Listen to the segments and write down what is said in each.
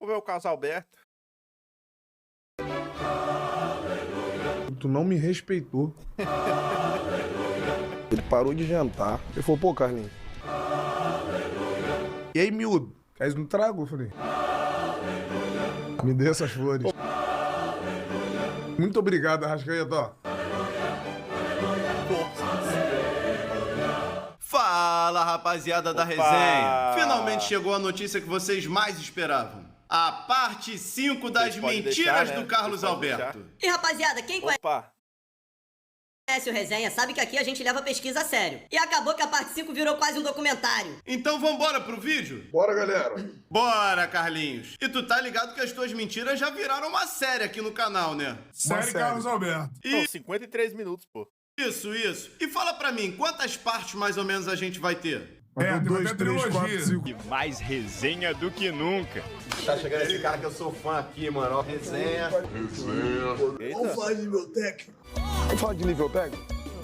Vou ver o Carlos Alberto. Tu não me respeitou. Ele parou de jantar. Ele falou, pô, Carlinhos. E aí, miúdo? Queres no trago? Eu falei. Me dê essas flores. Muito obrigado, Arrascaeta. Fala, rapaziada da resenha. Finalmente chegou a notícia que vocês mais esperavam. A parte 5 das mentiras do Carlos Alberto. E rapaziada, quem Opa. conhece o Resenha sabe que aqui a gente leva a pesquisa a sério. E acabou que a parte 5 virou quase um documentário. Então vambora pro vídeo? Bora, galera. Bora, Carlinhos. E tu tá ligado que as tuas mentiras já viraram uma série aqui no canal, né? Série Carlos Alberto. São 53 minutos, pô. Isso. E fala pra mim, quantas partes mais ou menos a gente vai ter? 2, 3, 4, 5. E mais resenha do que nunca. Tá chegando esse cara que eu sou fã aqui, mano. Ó, resenha. Vamos falar de nível técnico. Vamos falar de nível técnico?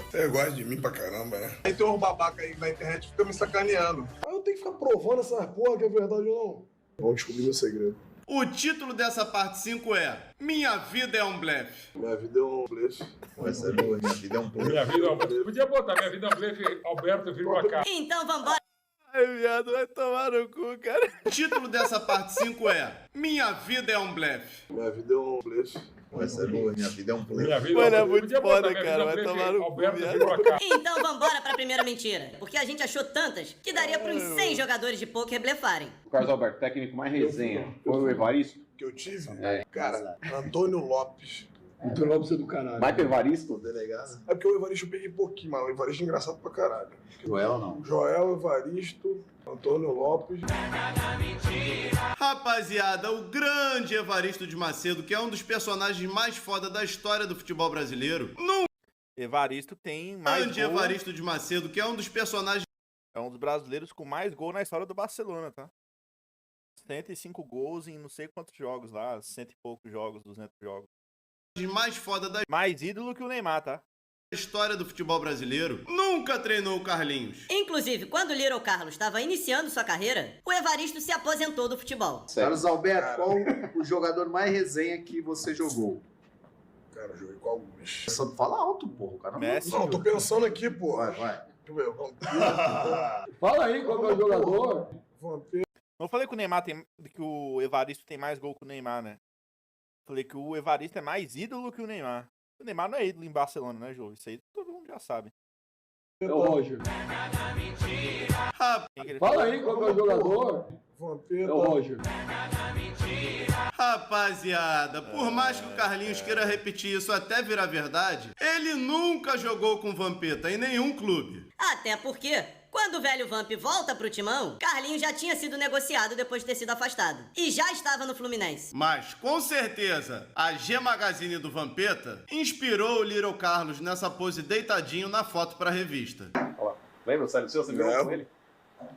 Você gosta de mim pra caramba, né? Aí tem uns babaca aí na internet que fica me sacaneando. Aí eu tenho que ficar provando essas porra que é verdade ou não. Vamos descobrir meu segredo. O título dessa parte 5 é Minha Vida é um Blefe. Minha vida é um blefe. Essa é boa, minha vida é um blefe. Minha vida é um blefe. Podia botar minha vida é um blefe, Alberto virou cá. Então vambora. Ai, viado, vai tomar no cu, cara. O título dessa parte 5 é Minha Vida é um Blefe. Minha vida é um blefe. Essa é boa, minha vida é um blefe. Minha vida Mano, é um blefe. muito Podia foda, botar minha cara, vida é um vai blefe, tomar no cu, Alberto viado. virou cá. Então vambora pra primeira mentira. Porque a gente achou tantas que daria pra uns 100 jogadores de pôquer blefarem. O Carlos Alberto, técnico mais resenha, foi o Evaristo? Que eu tive? Cara, Antônio Lopes. Antônio Lopes é do caralho. Michael Evaristo? Delegado. É porque o Evaristo eu peguei pouquinho, mas o Evaristo é engraçado pra caralho. Joel não. Joel, Evaristo, Antônio Lopes. Rapaziada, o grande Evaristo de Macedo, que é um dos personagens mais foda da história do futebol brasileiro. Evaristo tem mais Grande gol. Evaristo de Macedo, que é um dos personagens É um dos brasileiros com mais gol na história do Barcelona, tá? 105 gols em não sei quantos jogos lá, 100 e poucos jogos, 200 jogos. mais foda da Mais ídolo que o Neymar, tá? história do futebol brasileiro. Nunca treinou o Carlinhos. Inclusive, quando o Little Carlos estava iniciando sua carreira, o Evaristo se aposentou do futebol. Carlos Alberto, qual o jogador mais resenha que você jogou? Cara, eu joguei com alguns. Só fala alto, porra. O cara Messi. Não, tô pensando aqui, pô. Vai. Deixa eu ver, Fala aí qual que é o jogador. Vampiro. Não falei que o Neymar tem. Que o Evaristo tem mais gol que o Neymar, né? Falei que o Evaristo é mais ídolo que o Neymar. O Neymar não é ídolo em Barcelona, né, Jô? Isso aí todo mundo já sabe. É o Roger. Quem que ele Fala falou? aí qual que é o jogador. Vampiro. É o Roger. Rapaziada, por mais que o Carlinhos queira repetir isso até virar verdade, ele nunca jogou com Vampeta em nenhum clube. Até porque, quando o velho Vamp volta pro timão, Carlinhos já tinha sido negociado depois de ter sido afastado. E já estava no Fluminense. Mas, com certeza, a G Magazine do Vampeta inspirou o Little Carlos nessa pose deitadinho na foto pra revista. Lembra, Sérgio Seu? Você jogou com ele?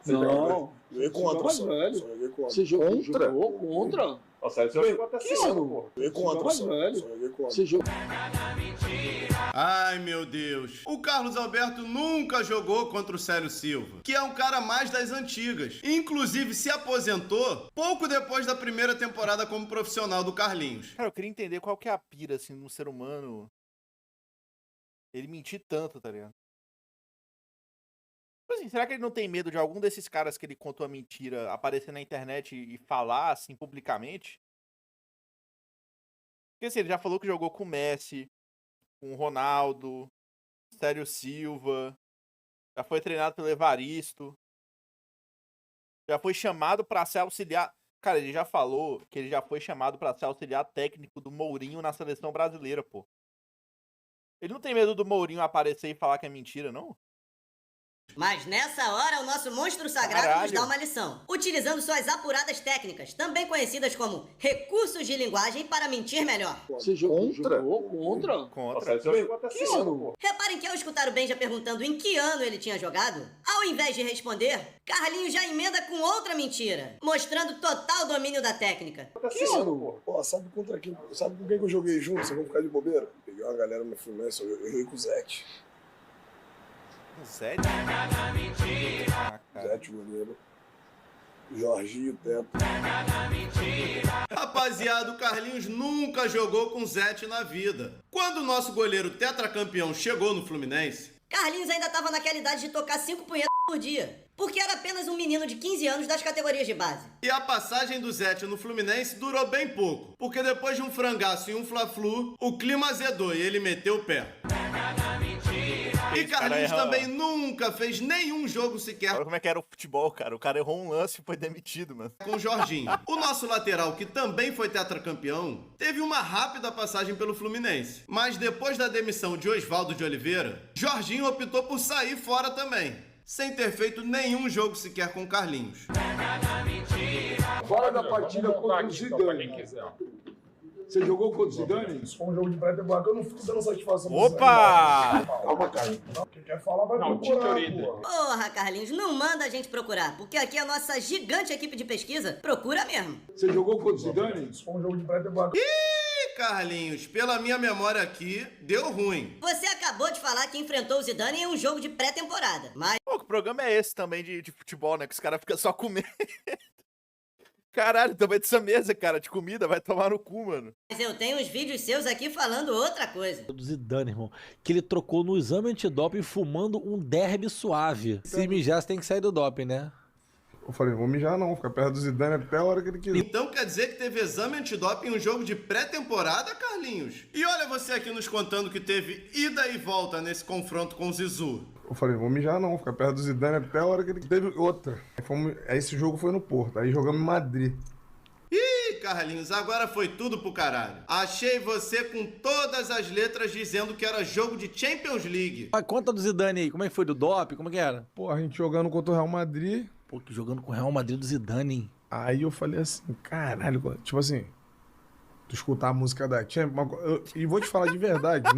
Não. Joguei contra, mais só. velho. Só joguei contra. Você jogou contra? O Sérgio Seu chegou até Que segundo, ano? porra. Joguei contra, mais só. velho. Só joguei contra. Você jogou. Ai, meu Deus. O Carlos Alberto nunca jogou contra o Célio Silva, que é um cara mais das antigas. Inclusive, se aposentou pouco depois da primeira temporada como profissional do Carlinhos. Cara, eu queria entender qual que é a pira, assim, no ser humano. Ele mentir tanto, tá ligado? Tipo assim, será que ele não tem medo de algum desses caras que ele contou a mentira aparecer na internet e falar, assim, publicamente? Porque assim, ele já falou que jogou com o Messi, com o Ronaldo, Célio Silva, já foi treinado pelo Evaristo, já foi chamado pra ser auxiliar. Cara, ele já falou que ele já foi chamado pra ser auxiliar técnico do Mourinho na seleção brasileira, pô. Ele não tem medo do Mourinho aparecer e falar que é mentira, não? Mas nessa hora, o nosso monstro sagrado nos Caralho. dá uma lição. Utilizando suas apuradas técnicas, também conhecidas como recursos de linguagem para mentir melhor. Você jogou contra? O Contra. Sérgio Seu chegou até Que segundo, ano? porra. Reparem que ao escutar o Benja perguntando em que ano ele tinha jogado, ao invés de responder, Carlinhos já emenda com outra mentira, mostrando total domínio da técnica. Que ano? Pô, sabe contra quem? Sabe com quem que eu joguei junto? Vocês vão ficar de bobeira? Peguei uma galera no Fluminense, eu joguei com o Zete. Sério? Ah, cara. Zete, goleiro. Jorginho, Teto. Rapaziada, o Carlinhos nunca jogou com Zete na vida. Quando o nosso goleiro tetracampeão chegou no Fluminense, Carlinhos ainda tava naquela idade de tocar 5 punhetas por dia, porque era apenas um menino de 15 anos das categorias de base. e a passagem do Zete no Fluminense durou bem pouco, porque depois de um frangaço e um fla-flu, o clima azedou e ele meteu o pé. E Carlinhos também nunca fez nenhum jogo sequer Olha como é que era o futebol, cara. O cara errou um lance e foi demitido, mano. com o Jorginho. O nosso lateral, que também foi tetracampeão, teve uma rápida passagem pelo Fluminense. Mas depois da demissão de Oswaldo de Oliveira, Jorginho optou por sair fora também, sem ter feito nenhum jogo sequer com Carlinhos. Fora da partida contra o Zidane. Você jogou contra o Zidane? Isso foi um jogo de pré-temporada que eu não fico dando satisfação. Opa! Calma, cara. Quem quer falar vai procurar, pô. Porra, Carlinhos, não manda a gente procurar, porque aqui a nossa gigante equipe de pesquisa procura mesmo. Você jogou contra o Zidane? Isso foi um jogo de pré-temporada. E Carlinhos, pela minha memória aqui, deu ruim. Você acabou de falar que enfrentou o Zidane em um jogo de pré-temporada, mas Pô, que programa é esse também de futebol, né? Que os caras ficam só comendo. Caralho, também dessa mesa, cara, de comida, vai tomar no cu, mano. eu tenho uns vídeos seus aqui falando outra coisa. Do Zidane, irmão, que ele trocou no exame antidoping fumando um derby suave. Se mijar, você tem que sair do doping, né? Eu falei, vou mijar não, ficar perto do Zidane até a hora que ele quiser. Então quer dizer que teve exame antidoping em um jogo de pré-temporada, Carlinhos? E olha você aqui nos contando que teve ida e volta nesse confronto com o Zizu. Eu falei, vou mijar não, ficar perto do Zidane até a hora que ele teve outra. Aí esse jogo foi no Porto, aí jogamos em Madrid. Ih, Carlinhos, agora foi tudo pro caralho. Achei você com todas as letras dizendo que era jogo de Champions League. Mas conta do Zidane aí, como é que foi do doping, como é que era? Pô, a gente jogando contra o Real Madrid. Pô, que jogando com o Real Madrid do Zidane, hein? Aí eu falei assim, caralho, tipo assim, tu escutar a música da Champions, e vou te falar de verdade.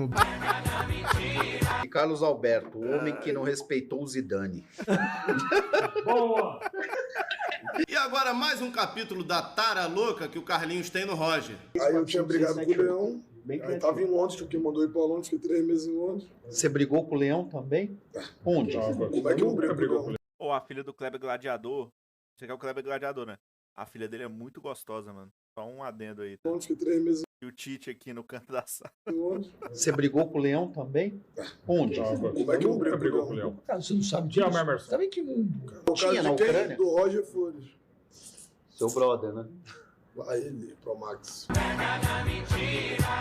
E Carlos Alberto, o homem que não respeitou o Zidane. Boa! E agora mais um capítulo da tara louca que o Carlinhos tem no Roger. Aí eu tinha brigado com o Leão, aí tava em Londres, que mandou ir pra Londres, fiquei 3 meses em Londres. Você brigou com o Leão também? Onde? Como é que eu brigo com o Leão? Pô, a filha do Kleber Gladiador. Você quer o Kleber Gladiador, né? A filha dele é muito gostosa, mano. Só um adendo aí. Tá? Londres, fiquei 3 meses E o Tite aqui no canto da sala. em Londres. Você brigou com o Leão também? Onde? Como é que eu brigo com o Leão? Cara, você não sabe Te amo, disso. Emerson. Sabe que mundo, cara. O Tinha caso na de quem? Ucrânia? Do Roger Flores. Seu brother, né? Lá ele, Pro Max.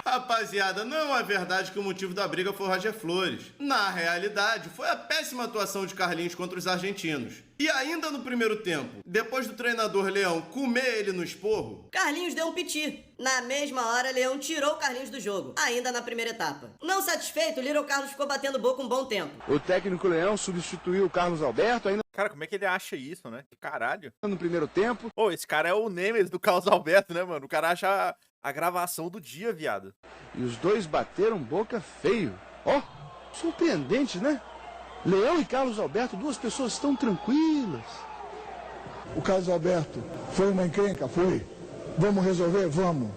Rapaziada, não é verdade que o motivo da briga foi o Roger Flores. Na realidade, foi a péssima atuação de Carlinhos contra os argentinos. E ainda no primeiro tempo, depois do treinador Leão comer ele no esporro, Carlinhos deu um piti. Na mesma hora, Leão tirou o Carlinhos do jogo, ainda na primeira etapa. Não satisfeito, Little Carlos ficou batendo boca um bom tempo. O técnico Leão substituiu o Carlos Alberto ainda Cara, como é que ele acha isso, né? Que caralho. no primeiro tempo. Pô, esse cara é o Nemesis do Carlos Alberto, né, mano? O cara acha a gravação do dia, viado. E os dois bateram boca feio. Ó, surpreendente, né? Leão e Carlos Alberto, duas pessoas tão tranquilas. O Carlos Alberto foi uma encrenca? Foi. Vamos resolver? Vamos.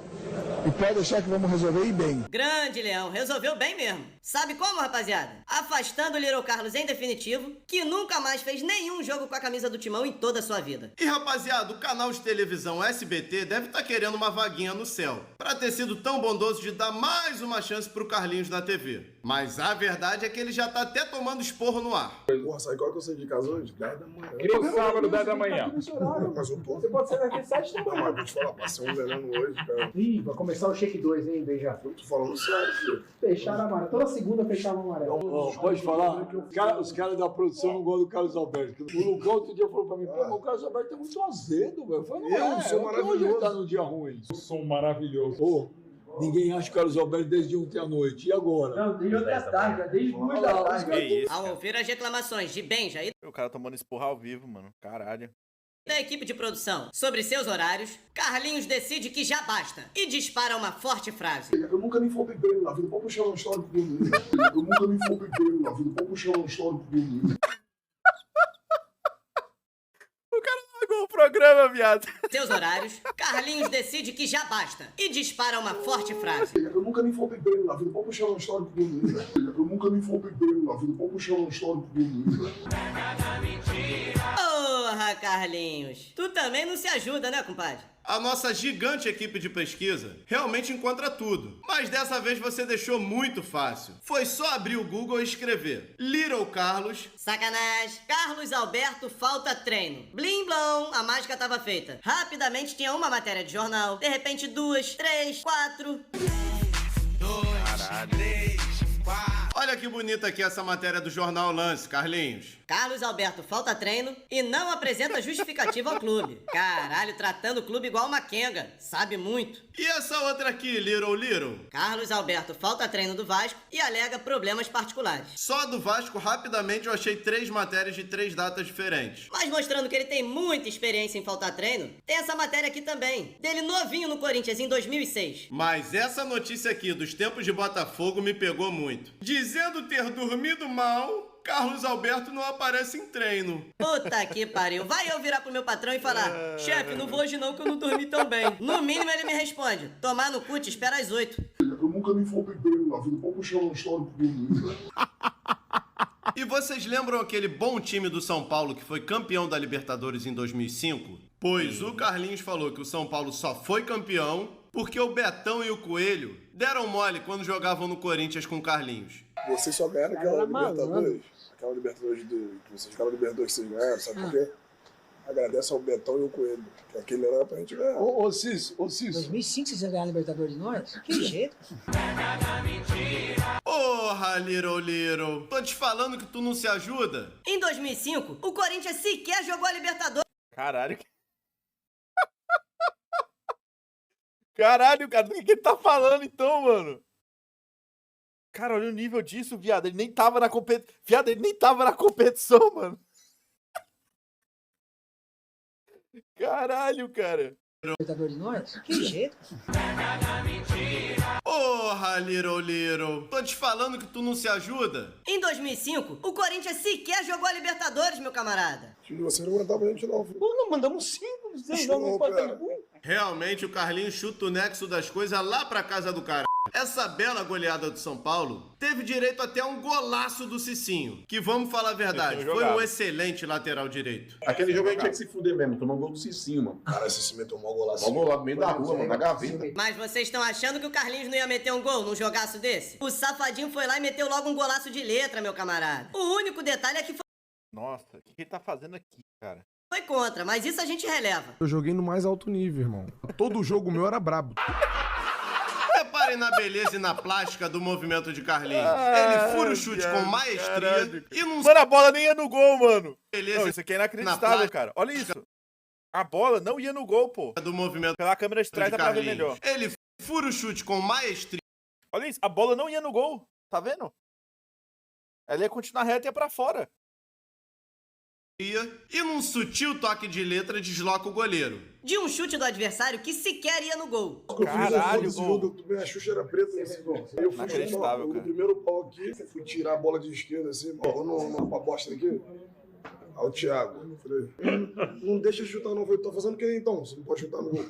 E pode deixar que vamos resolver e bem. Grande Leão, resolveu bem mesmo. Sabe como, rapaziada? Afastando o Little Carlos em definitivo, que nunca mais fez nenhum jogo com a camisa do Timão em toda a sua vida. E rapaziada, o canal de televisão SBT deve estar querendo uma vaguinha no céu, pra ter sido tão bondoso de dar mais uma chance pro Carlinhos na TV. Mas a verdade é que ele já tá até tomando esporro no ar. Porra, sabe qual que eu saí de casa hoje? 10 da manhã. Queria sábado, 10 da manhã. Mas eu tô... Você pode sair daqui 7 da Não, mas vou te falar, passei um veneno hoje, cara. Ih, vai começar o Shake 2, hein, Beija? Eu tô falando sério, filho. Fecharam amarelo. Toda segunda fechavam amarelo. Pode falar? Os caras da produção não gostam do Carlos Alberto. O Lucão outro dia falou pra mim, pô, mas o Carlos Alberto é muito azedo, velho. Eu falei, não, sou maravilhoso. Hoje ele tá num dia ruim. Eu sou maravilhoso. Pô, ninguém acha o Carlos Alberto desde ontem à noite. E agora? Não, desde ontem à tarde, desde 2 da tarde. Que isso, Ao cara. ouvir as reclamações de Benja e O cara tomando esporro ao vivo, mano. Caralho. da equipe de produção sobre seus horários, Carlinhos decide que já basta e dispara uma forte frase. Eu nunca nem fui treino na vida, pode puxar uma história comigo. Eu nunca nem fui treino na vida, pode puxar uma história comigo. O cara largou o programa, viado. Seus horários, Carlinhos decide que já basta e dispara uma forte frase. Eu nunca nem fui treino na vida, pode puxar uma história comigo. Eu nunca nem fui treino na vida, pode puxar uma história comigo. Porra, Carlinhos. Tu também não se ajuda, né, compadre? A nossa gigante equipe de pesquisa realmente encontra tudo. Mas dessa vez você deixou muito fácil. Foi só abrir o Google e escrever Little Carlos. Sacanagem. Carlos Alberto falta treino. Blim blom, a mágica tava feita. Rapidamente tinha uma matéria de jornal. De repente 2, 3, 4... Olha que bonita aqui essa matéria do Jornal Lance, Carlinhos. Carlos Alberto falta treino e não apresenta justificativa ao clube. Caralho, tratando o clube igual uma quenga. Sabe muito. E essa outra aqui, Little? Carlos Alberto falta treino do Vasco e alega problemas particulares. Só do Vasco, rapidamente, eu achei 3 matérias de 3 datas diferentes. Mas mostrando que ele tem muita experiência em faltar treino, tem essa matéria aqui também. Dele novinho no Corinthians em 2006. Mas essa notícia aqui dos tempos de Botafogo me pegou muito. Dizendo ter dormido mal, Carlos Alberto não aparece em treino. Puta que pariu. Vai eu virar pro meu patrão e falar: chefe, não vou hoje não que eu não dormi tão bem. No mínimo ele me responde: tomar no cu, te espera às 8. Eu nunca nem faltei treino na vida, pode puxar uma história pro mundo. E vocês lembram aquele bom time do São Paulo que foi campeão da Libertadores em 2005? Pois o Carlinhos falou que o São Paulo só foi campeão porque o Betão e o Coelho deram mole quando jogavam no Corinthians com o Carlinhos. Vocês só ganharam aquela Libertadores, aquela Libertadores que vocês ficaram Libertadores que vocês ganharam, sabe por quê? Agradece ao Betão e o Coelho, que aquele era pra gente ganhar. Ô Cício. 2005 vocês ganharam a Libertadores de nós? Que jeito? Porra, Little. Tô te falando que tu não se ajuda. Em 2005, o Corinthians sequer jogou a Libertadores. Caralho. Caralho, cara, do que ele tá falando então, mano? Cara, olha o nível disso, viado. Ele nem tava na competição. Viado, ele nem tava na competição, mano. Caralho, cara. Libertadores de nós? Que jeito? Porra, Little. Tô te falando que tu não se ajuda. Em 2005, o Corinthians sequer jogou a Libertadores, meu camarada. Você não aguentava a gente não, filho. Pô, não, mandamos 5, vocês não cara. Realmente o Carlinhos chuta o nexo das coisas lá pra casa do cara. Essa bela goleada do São Paulo teve direito até a um golaço do Cicinho, que vamos falar a verdade, foi um excelente lateral direito. Aquele jogo a gente tinha que se fuder mesmo, tomou um gol do Cicinho, mano. Cara, esse se meteu um mau golaço. Mau gol lá no meio da rua, mano, na gaveta. Mas vocês estão achando que o Carlinhos não ia meter um gol num jogaço desse? O safadinho foi lá e meteu logo um golaço de letra, meu camarada. O único detalhe é que Nossa, o que ele tá fazendo aqui, cara? foi contra, mas isso a gente releva. Eu joguei no mais alto nível, irmão. Todo jogo meu era brabo. Reparem na beleza e na plástica do movimento de Carlinhos. Ele fura o chute com maestria e não... Mano, a bola nem ia no gol, mano. Beleza. Não, isso aqui é inacreditável, cara. Olha isso. A bola não ia no gol, pô. Do movimento pela câmera de trás dá pra ver melhor. Ele fura o chute com maestria. Olha isso, a bola não ia no gol. Tá vendo? Ela ia continuar reta e ia pra fora. E num sutil toque de letra desloca o goleiro. De um chute do adversário que sequer ia no gol. Caralho, gol. A Xuxa era preta nesse gol. Eu fui no primeiro pau aqui, fui tirar a bola de esquerda assim, numa bosta aqui. Aí o Thiago, eu falei, não deixa chutar não, eu tô fazendo o que então? Você não pode chutar no gol.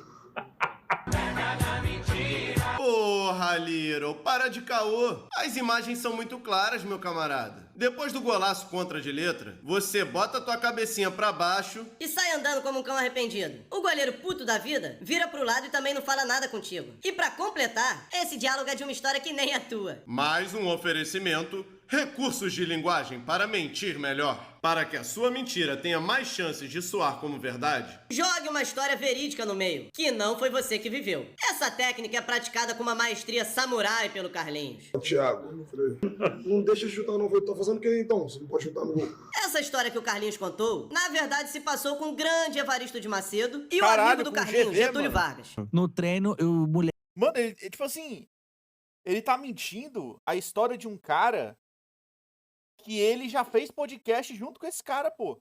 Porra, Little, para de caô. As imagens são muito claras, meu camarada. Depois do golaço contra de letra, você bota tua cabecinha pra baixo e sai andando como um cão arrependido. O goleiro puto da vida vira pro lado e também não fala nada contigo. E pra completar, esse diálogo é de uma história que nem a tua. Mais um oferecimento, recursos de linguagem para mentir melhor. Para que a sua mentira tenha mais chances de soar como verdade, jogue uma história verídica no meio, que não foi você que viveu. Essa técnica é praticada com uma maestria samurai pelo Carlinhos. Thiago, eu falei, não deixa chutar não, eu tô fazendo o que então? Você não pode chutar no gol. Essa história que o Carlinhos contou, na verdade se passou com o grande Evaristo de Macedo e Caralho, o amigo do Carlinhos, Getúlio Vargas. No treino, Mano, ele, tipo assim, ele tá mentindo a história de um cara que ele já fez podcast junto com esse cara, pô.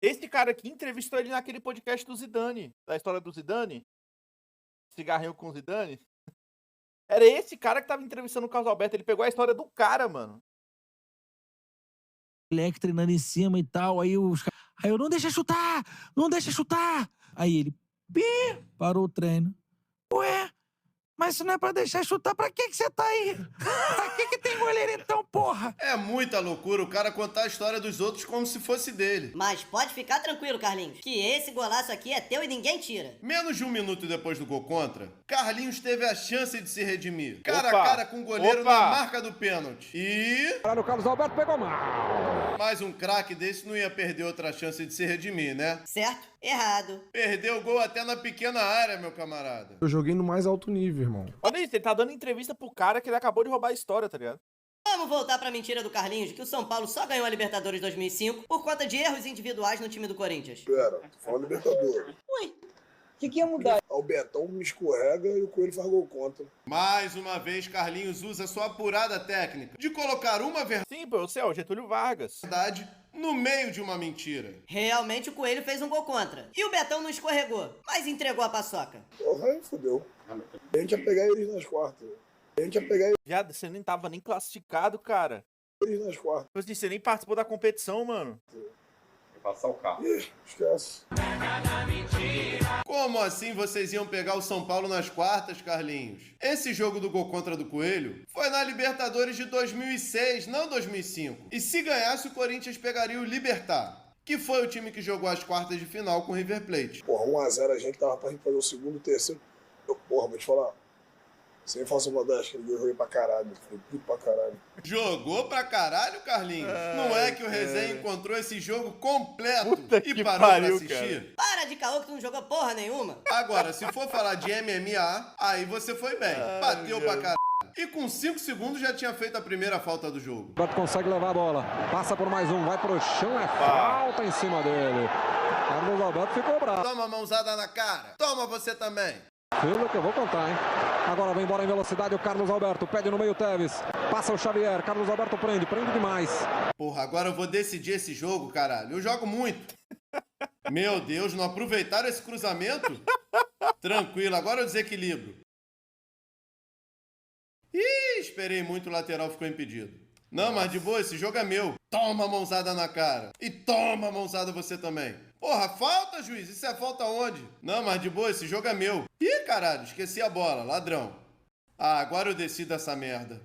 Esse cara aqui entrevistou ele naquele podcast do Zidane, da história do Zidane. Cigarrinho com o Zidane. Era esse cara que tava entrevistando o Carlos Alberto. Ele pegou a história do cara, mano. Moleque treinando em cima e tal. Aí eu, não deixa chutar! Não deixa chutar! Aí ele, parou o treino. Ué, Mas se não é pra deixar chutar, pra que você tá aí? Pra que tem goleiro então, porra? É muita loucura o cara contar a história dos outros como se fosse dele. Mas pode ficar tranquilo, Carlinhos, que esse golaço aqui é teu e ninguém tira. Menos de 1 minuto depois do gol contra, Carlinhos teve a chance de se redimir. Cara a Opa! cara com o goleiro Opa! na marca do pênalti. E... O Carlos Alberto pegou mal. mais um craque desse não ia perder outra chance de se redimir, né? Certo? Errado. Perdeu o gol até na pequena área, meu camarada. Eu joguei no mais alto nível, irmão. Olha isso, ele tá dando entrevista pro cara que ele acabou de roubar a história, tá ligado? Vamos voltar pra mentira do Carlinhos de que o São Paulo só ganhou a Libertadores 2005 por conta de erros individuais no time do Corinthians. Pera, tô falando Libertadores. Ué, O que ia mudar? O Betão me escorrega e o Coelho faz gol contra. Mais uma vez, Carlinhos usa sua apurada técnica de colocar uma Sim, pô, você é o Getúlio Vargas. verdade no meio de uma mentira. realmente o Coelho fez um gol contra. E o Betão não escorregou, mas entregou a paçoca. Porra, aí fodeu. A gente ia pegar eles nas quartas. A gente ia pegar Viado, você nem tava nem classificado, cara. eles nas quartas. Tipo assim, você nem participou da competição, mano. Passar o carro. Ih, esquece. Como assim vocês iam pegar o São Paulo nas quartas, Carlinhos? Esse jogo do gol contra do Coelho foi na Libertadores de 2006, não 2005. E se ganhasse, o Corinthians pegaria o Libertad, que foi o time que jogou as quartas de final com o River Plate. Porra, 1x0 a gente tava pra gente fazer o segundo e o terceiro. Porra, vou te falar. Sem falsa modéstia, eu joguei pra caralho. Foi puto pra caralho. Jogou pra caralho, Carlinhos? Não é que o Resenha encontrou esse jogo completo e que parou pariu, pra assistir? Para de caô que tu não jogou porra nenhuma. Agora, se for falar de MMA, aí você foi bem. Bateu pra caralho. E com 5 segundos já tinha feito a primeira falta do jogo. Alberto consegue levar a bola. Passa por mais um, vai pro chão, é falta em cima dele. Carlos Alberto ficou bravo. Toma mãozada na cara. Toma você também. Pelo que eu vou contar, hein? Agora vem embora em velocidade o Carlos Alberto. Pede no meio o Tevez. Passa o Xavier. Carlos Alberto prende demais. Porra, agora eu vou decidir esse jogo, caralho. Eu jogo muito. Meu Deus, não aproveitaram esse cruzamento? Tranquilo, agora eu desequilibro. Ih, esperei muito, o lateral ficou impedido. Não, mas de boa, esse jogo é meu. Toma mãozada na cara. E toma mãozada você também. Porra, falta, juiz? Isso é falta onde? Não, mas de boa, esse jogo é meu. Ih, caralho, esqueci a bola, ladrão. Ah, agora eu decido essa merda.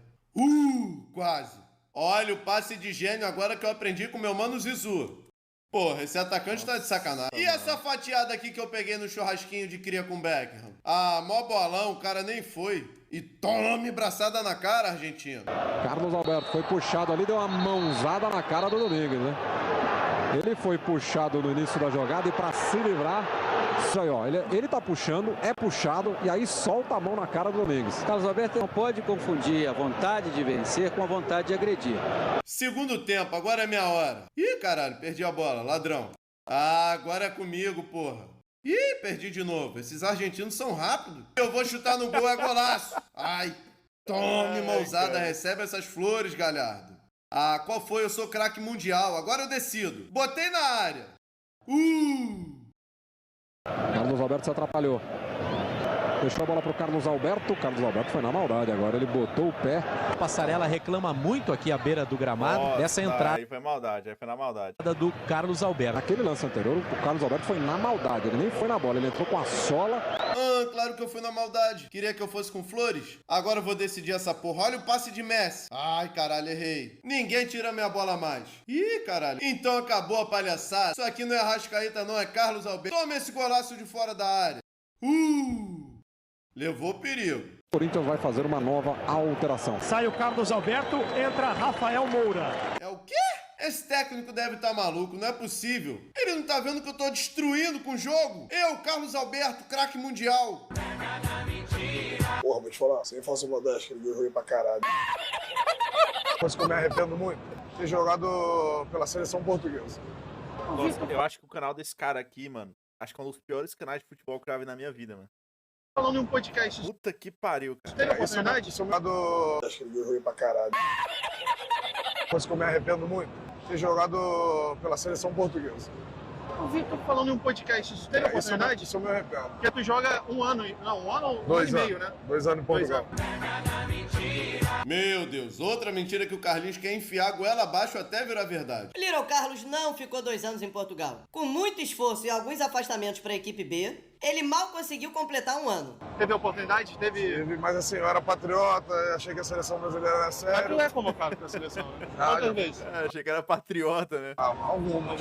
Quase. Olha o passe de gênio agora que eu aprendi com meu mano Zizu. Porra, esse atacante tá de sacanagem. E essa fatiada aqui que eu peguei no churrasquinho de cria com Beckham? Ah, mó bolão, o cara nem foi. E tome braçada na cara, argentino. Carlos Alberto foi puxado ali, deu uma mãozada na cara do Domingues, né? Ele foi puxado no início da jogada e para se livrar, isso aí, ó, ele tá puxando, é puxado e aí solta a mão na cara do Domingues. Carlos Alberto não pode confundir a vontade de vencer com a vontade de agredir. Segundo tempo, agora é minha hora. Ih, caralho, perdi a bola, ladrão. Ah, agora é comigo, porra. Ih, perdi de novo. Esses argentinos são rápidos. Eu vou chutar no gol, é golaço. Ai, tome mãozada, recebe essas flores, Galhardo. Ah, qual foi? Eu sou craque mundial, agora eu decido. Botei na área. Carlos Alberto se atrapalhou. Deixou a bola pro Carlos Alberto. Carlos Alberto foi na maldade agora. Ele botou o pé. A Passarela reclama muito aqui à beira do gramado dessa entrada. Aí foi maldade, aí foi na maldade. Do Carlos Alberto. Naquele lance anterior, o Carlos Alberto foi na maldade. Ele nem foi na bola, ele entrou com a sola. Ah, claro que eu fui na maldade. Queria que eu fosse com flores? Agora eu vou decidir essa porra. Olha o passe de Messi. Ai, caralho, errei. Ninguém tira minha bola mais. Ih, caralho. Então acabou a palhaçada. Isso aqui não é Arrascaeta, não. É Carlos Alberto. Toma esse golaço de fora da área. Levou perigo. O Corinthians vai fazer uma nova alteração. Sai o Carlos Alberto, entra Rafael Moura. É o quê? Esse técnico deve estar maluco, não é possível. Ele não tá vendo que eu tô destruindo com o jogo? Eu, Carlos Alberto, craque mundial. Porra, vou te falar, sem falsa modéstia, eu joguei pra caralho. Coisa que eu me arrependo muito, ter jogado pela seleção portuguesa. Nossa, eu acho que o canal desse cara aqui, mano, acho que é um dos piores canais de futebol que eu já vi na minha vida, mano. Falando em um podcast. Puta que pariu, cara. Teve oportunidade? Isso é do... Acho que eu joguei pra caralho. Coisa que eu me arrependo muito, ter jogado pela seleção portuguesa. O Vitor falando em um podcast, isso teve oportunidade? Isso eu me arrependo. Porque tu joga um ano, não, um ano ou 2 ano e anos. meio, né? 2 anos em Portugal. Meu Deus, outra mentira que o Carlinhos quer enfiar a goela abaixo até virar verdade. Little Carlos não ficou 2 anos em Portugal. Com muito esforço e alguns afastamentos para a equipe B, ele mal conseguiu completar um ano. Teve oportunidade? Teve, mas assim, eu era patriota, achei que a seleção brasileira era séria. Mas tu é convocado pra seleção, né? Quantas vezes? Achei que era patriota, né? Algumas.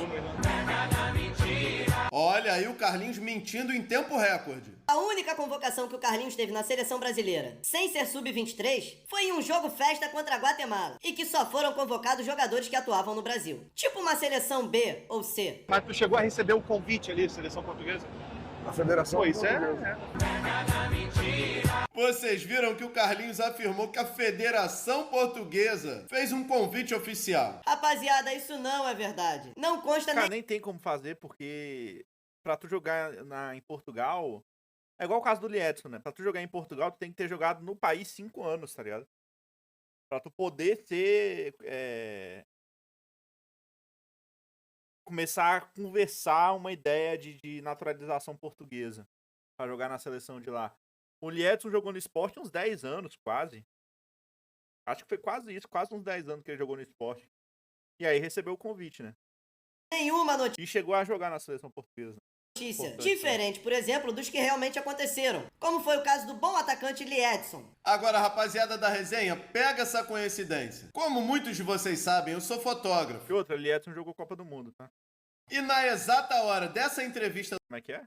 Olha aí o Carlinhos mentindo em tempo recorde. A única convocação que o Carlinhos teve na seleção brasileira, sem ser sub-23, foi em um jogo festa contra a Guatemala, e que só foram convocados jogadores que atuavam no Brasil. Tipo uma seleção B ou C. Mas tu chegou a receber um convite ali, seleção portuguesa? A Federação Pô, isso é... Vocês viram que o Carlinhos afirmou que a Federação Portuguesa fez um convite oficial. Rapaziada, isso não é verdade. Não consta Cara, nem tem como fazer, porque pra tu jogar em Portugal, é igual o caso do Liedson, né? Pra tu jogar em Portugal, tu tem que ter jogado no país 5 anos, tá ligado? Pra tu poder ser... começar a conversar uma ideia de naturalização portuguesa pra jogar na seleção de lá. O Liedson jogou no Sport uns 10 anos, quase. Acho que foi quase isso, quase uns 10 anos que ele jogou no Sport. E aí recebeu o convite, né? nenhuma notícia. E chegou a jogar na seleção portuguesa. Diferente, por exemplo, dos que realmente aconteceram, como foi o caso do bom atacante Liedson. Agora, rapaziada da resenha, pega essa coincidência. Como muitos de vocês sabem, eu sou fotógrafo. E outra, Liedson jogou Copa do Mundo, tá? E na exata hora dessa entrevista... Como é que é?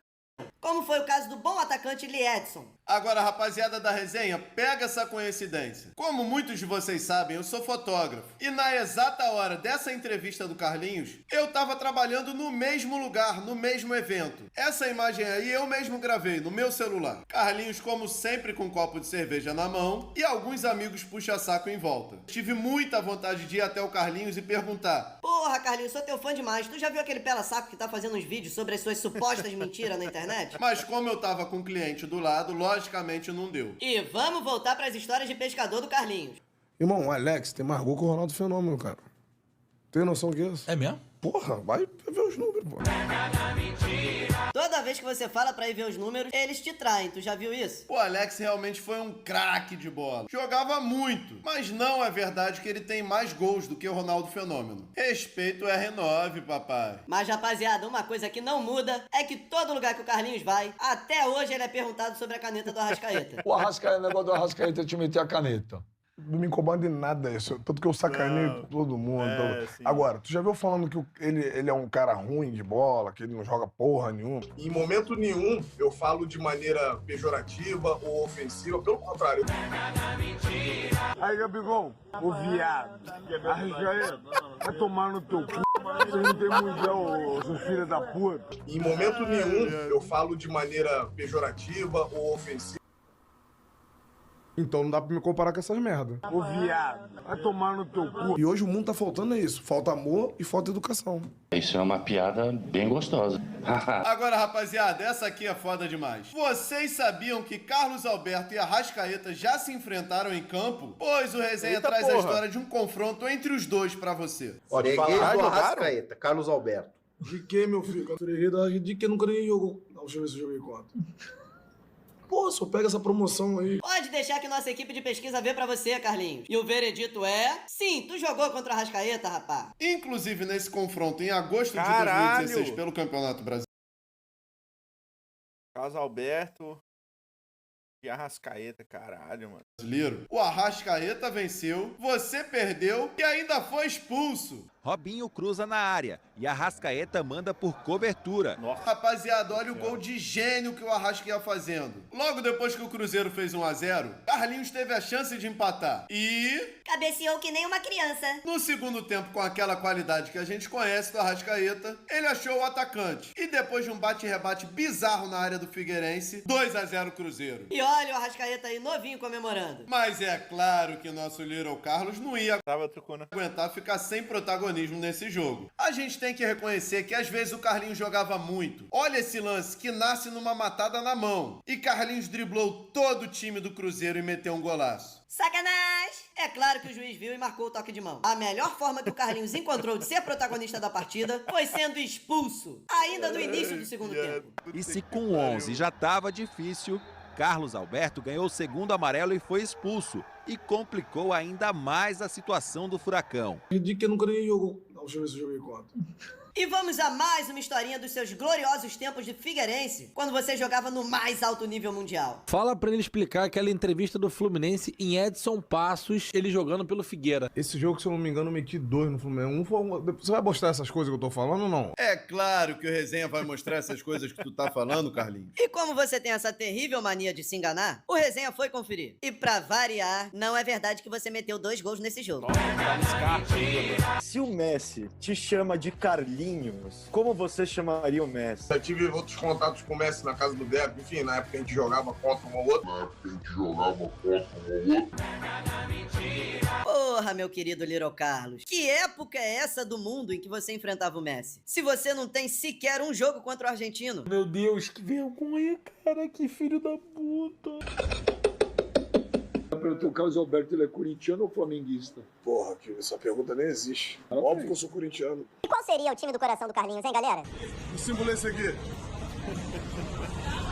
Como foi o caso do bom atacante Liedson. Agora, rapaziada da resenha, pega essa coincidência. Como muitos de vocês sabem, eu sou fotógrafo. E na exata hora dessa entrevista do Carlinhos, eu tava trabalhando no mesmo lugar, no mesmo evento. Essa imagem aí eu mesmo gravei no meu celular. Carlinhos, como sempre, com um copo de cerveja na mão e alguns amigos puxa-saco em volta. Tive muita vontade de ir até o Carlinhos e perguntar: porra, Carlinhos, sou teu fã demais. Tu já viu aquele pela-saco que tá fazendo uns vídeos sobre as suas supostas mentiras na internet? Mas como eu tava com o cliente do lado, logicamente não deu. E vamos voltar pras histórias de pescador do Carlinhos. Irmão, o Alex tem mais gol que o Ronaldo Fenômeno, cara. Tem noção que é isso? É mesmo? Porra, vai ver os números, pô. Toda vez que você fala pra ir ver os números, eles te traem. Tu já viu isso? O Alex realmente foi um craque de bola. Jogava muito, mas não é verdade que ele tem mais gols do que o Ronaldo Fenômeno. Respeito o R9, papai. Mas, rapaziada, uma coisa que não muda é que todo lugar que o Carlinhos vai, até hoje ele é perguntado sobre a caneta do Arrascaeta. O Arrascaeta, o negócio do Arrascaeta é te meter a caneta. Não me incomoda em nada isso. Tanto que eu sacaneio todo mundo. Agora, tu já viu falando que ele é um cara ruim de bola, que ele não joga porra nenhuma? Em momento nenhum eu falo de maneira pejorativa ou ofensiva, pelo contrário. Aí, Gabigol, o viado, Arrascaeta, vai tomar no teu c... Você não tem mundial, seu filho da puta. Em momento nenhum eu falo de maneira pejorativa ou ofensiva. Então não dá pra me comparar com essas merdas. O viado, vai tomar no teu cu. E hoje o mundo tá faltando é isso. Falta amor e falta educação. Isso é uma piada bem gostosa. Agora, rapaziada, essa aqui é foda demais. Vocês sabiam que Carlos Alberto e Arrascaeta já se enfrentaram em campo? Pois o Resenha traz a história de um confronto entre os dois pra você. Peguei do Arrascaeta, Carlos Alberto. De que, meu filho? De que nunca nem jogou. Não, deixa eu ver se eu joguei contra. Pô, só pega essa promoção aí. Pode deixar que nossa equipe de pesquisa vê pra você, Carlinhos. E o veredito é... sim, tu jogou contra o Arrascaeta, rapá. Inclusive, nesse confronto em agosto de 2016 pelo Campeonato Brasileiro. Carlos Alberto e Arrascaeta, caralho, mano. O Arrascaeta venceu, você perdeu e ainda foi expulso. Robinho cruza na área e Arrascaeta manda por cobertura. Nossa. Rapaziada, olha o gol de gênio que o Arrasca ia fazendo. Logo depois que o Cruzeiro fez 1-0, Carlinhos teve a chance de empatar. E... cabeceou que nem uma criança. No segundo tempo, com aquela qualidade que a gente conhece do Arrascaeta, ele achou o atacante. E depois de um bate-rebate bizarro na área do Figueirense, 2-0 Cruzeiro. E olha o Arrascaeta aí novinho comemorando. Mas é claro que nosso Little Carlos não ia aguentar ficar sem protagonismo nesse jogo. A gente tem que reconhecer que às vezes o Carlinhos jogava muito. Olha esse lance que nasce numa matada na mão. E Carlinhos driblou todo o time do Cruzeiro e meteu um golaço. Sacanagem! É claro que o juiz viu e marcou o toque de mão. A melhor forma que o Carlinhos encontrou de ser protagonista da partida foi sendo expulso, ainda no início do segundo tempo. E se com 11 já tava difícil, Carlos Alberto ganhou o segundo amarelo e foi expulso. E complicou ainda mais a situação do Furacão. De que nunca nem jogou. Não, deixa eu ver se eu joguei contra. E vamos a mais uma historinha dos seus gloriosos tempos de Figueirense, quando você jogava no mais alto nível mundial. Fala pra ele explicar aquela entrevista do Fluminense em Edson Passos, ele jogando pelo Figueira. Esse jogo, se eu não me engano, eu meti 2 no Fluminense. Você vai mostrar essas coisas que eu tô falando ou não? É claro que o Resenha vai mostrar essas coisas que tu tá falando, Carlinhos. E como você tem essa terrível mania de se enganar, o Resenha foi conferir. E pra variar, não é verdade que você meteu 2 gols nesse jogo. Se o Messi te chama de Carlinhos, como você chamaria o Messi? Eu tive outros contatos com o Messi na casa do Deco, enfim, na época a gente jogava contra um ou outro. Porra, meu querido Little Carlos, que época é essa do mundo em que você enfrentava o Messi? Se você não tem sequer um jogo contra o argentino. Meu Deus, que vergonha, cara, que filho da puta. O Carlos Alberto, ele é corintiano ou flamenguista? Porra, que essa pergunta nem existe. Óbvio que eu sou corintiano. E qual seria o time do coração do Carlinhos, hein, galera? O símbolo é esse aqui.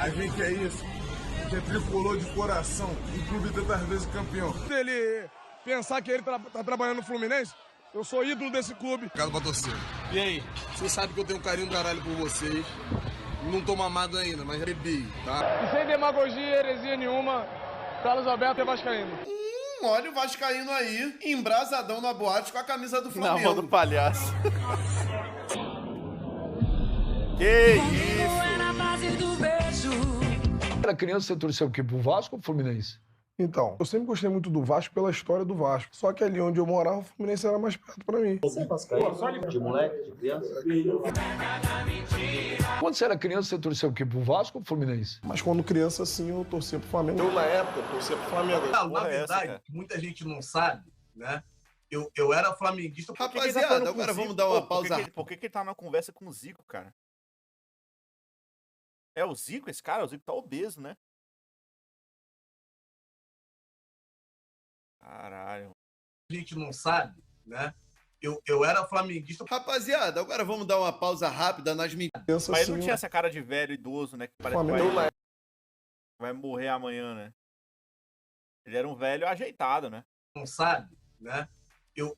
A gente é isso. A gente é tricolor de coração. Um clube tantas vezes campeão. Se ele pensar que ele tá trabalhando no Fluminense, eu sou ídolo desse clube. Obrigado pra torcer. E aí? Você sabe que eu tenho um carinho do caralho por vocês. Não tô mamado ainda, mas bebi, tá? E sem demagogia e heresia nenhuma, Carlos Alberto é vascaíno. Olha o vascaíno aí, embrasadão na boate com a camisa do Flamengo. Na mão do palhaço. Que isso? Era criança, você torceu o quê? Pro Vasco ou pro Fluminense? Então, eu sempre gostei muito do Vasco pela história do Vasco. Só que ali onde eu morava, o Fluminense era mais perto pra mim. Você é vascaíno? De moleque, de criança? Quando você era criança, você torceu o quê? Pro Vasco ou pro Fluminense? Mas quando criança, sim, eu torcia pro Flamengo. Eu, na época, torcia pro Flamengo. Na verdade, muita gente não sabe, né? Eu era flamenguista. Rapaziada, agora vamos dar uma pausa. Por que ele tá numa conversa com o Zico, cara? É o Zico esse cara? O Zico tá obeso, né? Caralho. A gente não sabe, né? Eu era flamenguista. Rapaziada, agora vamos dar uma pausa rápida nas mentiras. Mas ele não tinha essa cara de velho idoso, né? Que parece que vai morrer amanhã, né? Ele era um velho ajeitado, né? Não sabe, né?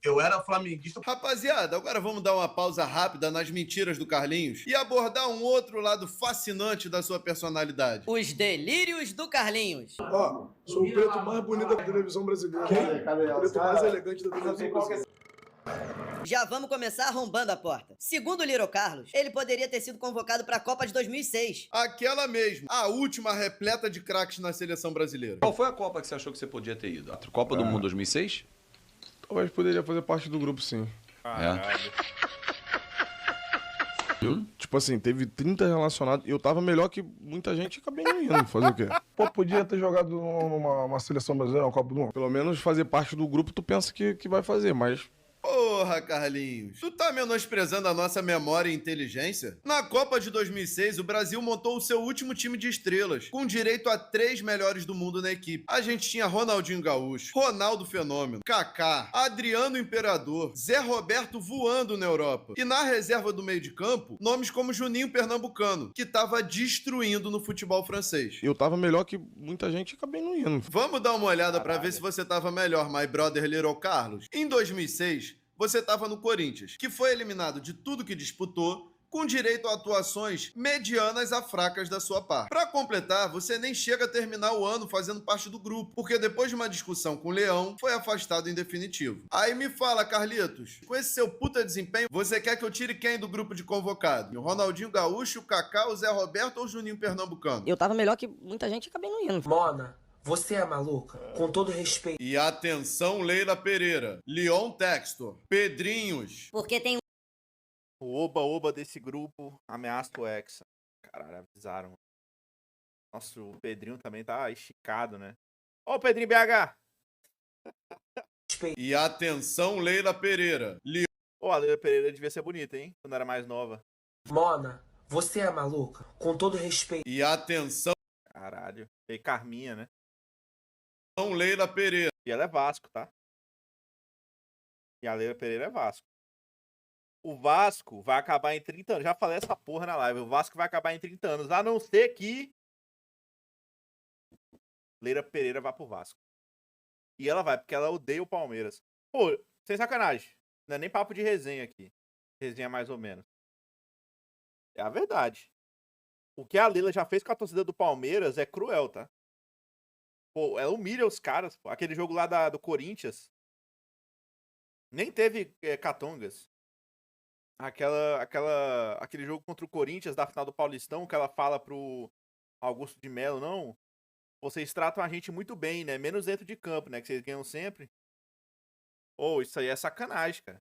Eu era flamenguista. Rapaziada, agora vamos dar uma pausa rápida nas mentiras do Carlinhos e abordar um outro lado fascinante da sua personalidade. Os delírios do Carlinhos. Ó, sou o preto mais bonito da televisão brasileira. O preto mais elegante da televisão brasileira. Já vamos começar arrombando a porta. Segundo o Little Carlos, ele poderia ter sido convocado para a Copa de 2006. Aquela mesmo, a última repleta de craques na seleção brasileira. Qual foi a Copa que você achou que você podia ter ido? A Copa do Mundo 2006? Talvez poderia fazer parte do grupo, sim. Caralho. Tipo assim, teve 30 relacionados. Eu tava melhor que muita gente e acabei não indo. Fazer o quê? Pô, podia ter jogado numa seleção brasileira, uma Copa do Mundo. Pelo menos fazer parte do grupo, tu pensa que vai fazer, mas... Porra, Carlinhos, tu tá menosprezando a nossa memória e inteligência? Na Copa de 2006, o Brasil montou o seu último time de estrelas, com direito a 3 melhores do mundo na equipe. A gente tinha Ronaldinho Gaúcho, Ronaldo Fenômeno, Kaká, Adriano Imperador, Zé Roberto voando na Europa. E na reserva do meio de campo, nomes como Juninho Pernambucano, que tava destruindo no futebol francês. Eu tava melhor que muita gente e acabei não indo. Vamos dar uma olhada pra ver se você tava melhor, my brother Little Carlos. Em 2006, você estava no Corinthians, que foi eliminado de tudo que disputou, com direito a atuações medianas a fracas da sua parte. Para completar, você nem chega a terminar o ano fazendo parte do grupo, porque depois de uma discussão com o Leão, foi afastado em definitivo. Aí me fala, Carlitos, com esse seu puta desempenho, você quer que eu tire quem do grupo de convocado? O Ronaldinho Gaúcho, o Kaká, o Zé Roberto ou o Juninho Pernambucano? Eu tava melhor que muita gente e acabei não indo. Mona, você é maluca? Com todo respeito. E atenção, Leila Pereira, Leon Textor, Pedrinhos. Porque tem o oba-oba desse grupo ameaça o Hexa. Caralho, avisaram. Nossa, o Pedrinho também tá esticado, né? Ó o Pedrinho BH! E atenção, Leila Pereira. Ó, a Leila Pereira devia ser bonita, hein? Quando era mais nova. Mona, você é maluca? Com todo respeito. E atenção. Caralho. E Carminha, né? Leila Pereira. E ela é Vasco, tá? E a Leila Pereira é Vasco. O Vasco vai acabar em 30 anos. Já falei essa porra na live. O Vasco vai acabar em 30 anos. A não ser que Leila Pereira vá pro Vasco. E ela vai, porque ela odeia o Palmeiras. Pô, sem sacanagem. Não é nem papo de resenha aqui. Resenha mais ou menos. É a verdade. O que a Leila já fez com a torcida do Palmeiras é cruel, tá? Pô, ela humilha os caras, pô. Aquele jogo lá do Corinthians. Nem teve catongas. Aquele jogo contra o Corinthians da final do Paulistão, que ela fala pro Augusto de Melo, não, vocês tratam a gente muito bem, né? Menos dentro de campo, né? Que vocês ganham sempre. Ô, isso aí é sacanagem, cara.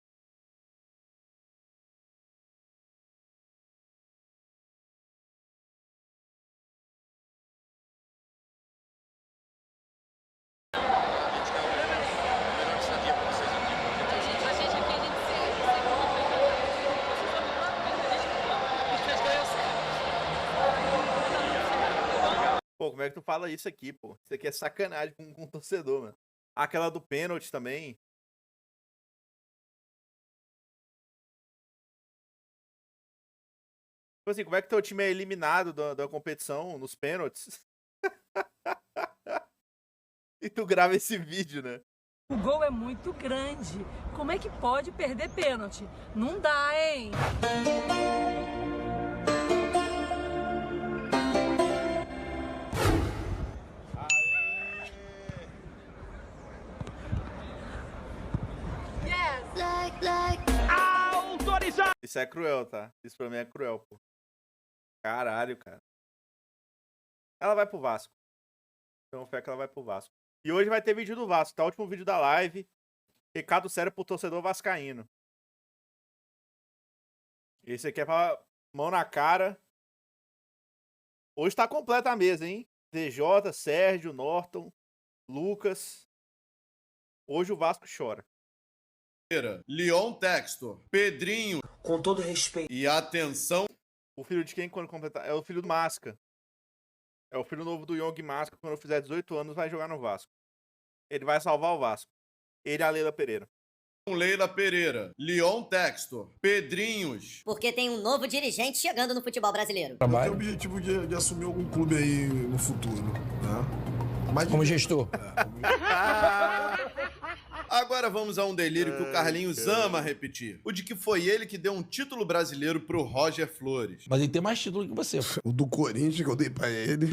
Pô, como é que tu fala isso aqui, pô? Isso aqui é sacanagem com o torcedor, mano. Aquela do pênalti também. Tipo assim, como é que teu time é eliminado da competição nos pênaltis? E tu grava esse vídeo, né? O gol é muito grande. Como é que pode perder pênalti? Não dá, hein? Autorizado! Isso é cruel, tá? Isso pra mim é cruel, pô. Caralho, cara. Ela vai pro Vasco. Então fé que ela vai pro Vasco. E hoje vai ter vídeo do Vasco, tá? O último vídeo da live. Recado sério pro torcedor vascaíno. Esse aqui é pra mão na cara. Hoje tá completa a mesa, hein? DJ, Sérgio, Norton, Lucas. Hoje o Vasco chora. Leon Textor, Pedrinho. Com todo respeito. E atenção. O filho de quem quando completar? É o filho do Masca. É o filho novo do Young Masca. Quando eu fizer 18 anos vai jogar no Vasco. Ele vai salvar o Vasco. Ele é a Leila Pereira. Leila Pereira, Leon Textor, Pedrinhos. Porque tem um novo dirigente chegando no futebol brasileiro. Eu tenho o objetivo de assumir algum clube aí no futuro, né? Mas como gestor. Agora vamos a um delírio que o Carlinhos ama repetir. O de que foi ele que deu um título brasileiro pro Roger Flores. Mas ele tem mais título que você. O do Corinthians que eu dei pra ele.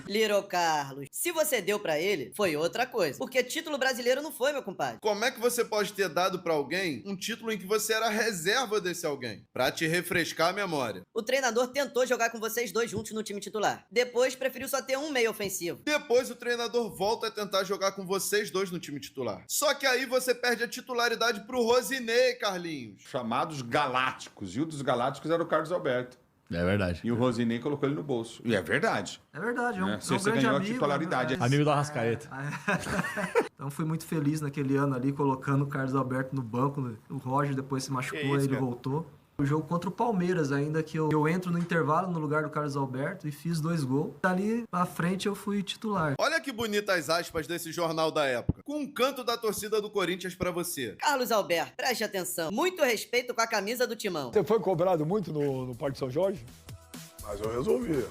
Little Carlos, se você deu pra ele, foi outra coisa. Porque título brasileiro não foi, meu compadre. Como é que você pode ter dado pra alguém um título em que você era reserva desse alguém? Pra te refrescar a memória. O treinador tentou jogar com vocês dois juntos no time titular. Depois preferiu só ter um meio ofensivo. Depois o treinador volta a tentar jogar com vocês dois no time titular. Só que aí você perde a titularidade pro Rosinei, Carlinhos. Chamados galácticos. E o dos galácticos era o Carlos Alberto. É verdade. E o Rosinei colocou ele no bolso. E é verdade. É verdade. Você ganhou a titularidade. Amigo do Arrascaeta. Então fui muito feliz naquele ano ali, colocando o Carlos Alberto no banco. O Roger depois se machucou, ele voltou. O jogo contra o Palmeiras ainda, que eu entro no intervalo no lugar do Carlos Alberto e fiz 2 gols. Dali à frente eu fui titular. Olha que bonitas aspas desse jornal da época. Com um canto da torcida do Corinthians pra você. Carlos Alberto, preste atenção. Muito respeito com a camisa do Timão. Você foi cobrado muito no Parque São Jorge? Mas eu resolvi.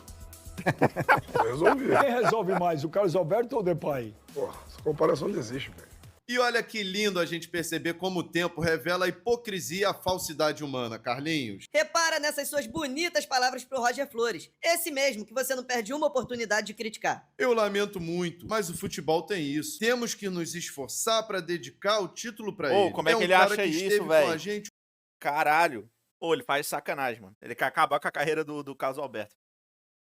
Quem resolve mais, o Carlos Alberto ou o Depay? Pô, essa comparação não existe, velho. E olha que lindo a gente perceber como o tempo revela a hipocrisia e a falsidade humana, Carlinhos. Repara nessas suas bonitas palavras pro Roger Flores. Esse mesmo que você não perde uma oportunidade de criticar. Eu lamento muito, mas o futebol tem isso. Temos que nos esforçar pra dedicar o título pra ele. Como é que ele acha isso, velho? Caralho. Ele faz sacanagem, mano. Ele quer acabar com a carreira do Carlos Alberto.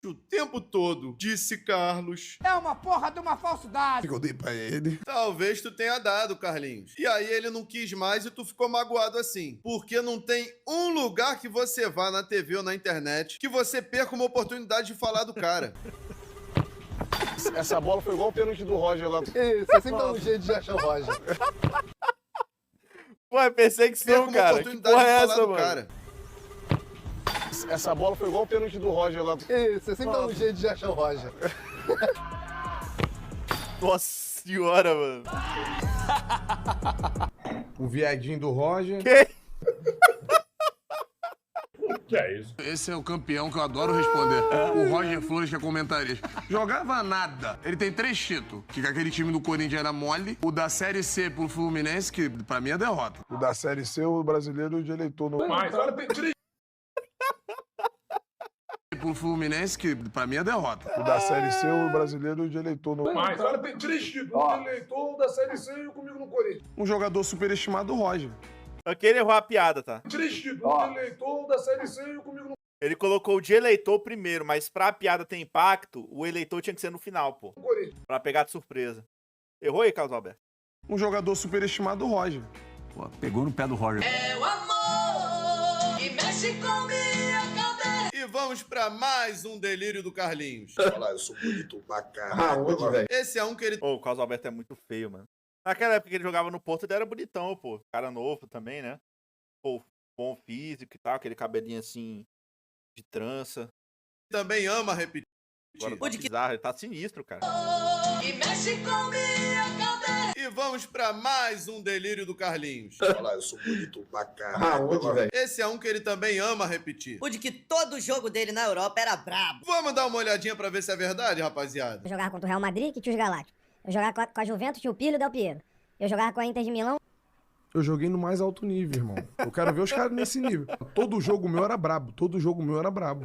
O tempo todo, disse Carlos. É uma porra de uma falsidade. Eu dei pra ele. Talvez tu tenha dado, Carlinhos. E aí ele não quis mais e tu ficou magoado assim. Porque não tem um lugar que você vá na TV ou na internet que você perca uma oportunidade de falar do cara. Essa bola foi igual o pênalti do Roger lá. Você sempre dá um jeito de achar o Roger. Pô, é perseguição, cara. Que porra é essa, mano? Cara. Essa bola foi igual o pênalti do Roger lá. Você sempre dá um jeito de achar o Roger. Nossa senhora, mano. O viadinho do Roger. Que é isso? Esse é o campeão que eu adoro responder. O Roger Flores, que é comentarista. Jogava nada. Ele tem 3 títulos. Que aquele time do Corinthians era mole. O da Série C pro Fluminense, que pra mim é derrota. O da Série C, o brasileiro de eleitor no... Mas olha, pro Fluminense, que pra mim é derrota. O da Série C, o brasileiro de eleitor no... Mas o cara tem 3 títulos, um de eleitor, um da Série C e um comigo no Corinthians. Um jogador superestimado, o Roger. Aqui ele errou a piada, tá? 3 títulos, um de eleitor, um da Série C e um comigo no Ele colocou o de eleitor primeiro, mas pra piada ter impacto, o eleitor tinha que ser no final, pô. Corinthians. Pra pegar de surpresa. Errou aí, Carlos Alberto? Um jogador superestimado, o Roger. Pô, pegou no pé do Roger. É o amor que mexe com minha cabeça. E vamos pra mais um delírio do Carlinhos. Olha lá, eu sou bonito pra caralho. velho? Esse é um que ele... Ô, o Carlos Alberto é muito feio, mano. Naquela época que ele jogava no Porto, ele era bonitão, pô. Cara novo também, né? Pô, bom físico e tal, aquele cabelinho assim, de trança. Também ama repetir. Agora tá bizarro, ele tá sinistro, cara. Que mexe com minha cabeça. E vamos pra mais um delírio do Carlinhos. Olha lá, eu sou bonito pra caralho. velho? Esse é um que ele também ama repetir. O de que todo jogo dele na Europa era brabo. Vamos dar uma olhadinha pra ver se é verdade, rapaziada? Eu jogava contra o Real Madrid, que tinha os Galácticos. Eu jogava com a Juventus, tinha o Pirlo e o Del Piero. Eu jogava com a Inter de Milão. Eu joguei no mais alto nível, irmão. Eu quero ver os caras nesse nível. Todo jogo meu era brabo. Todo jogo meu era brabo.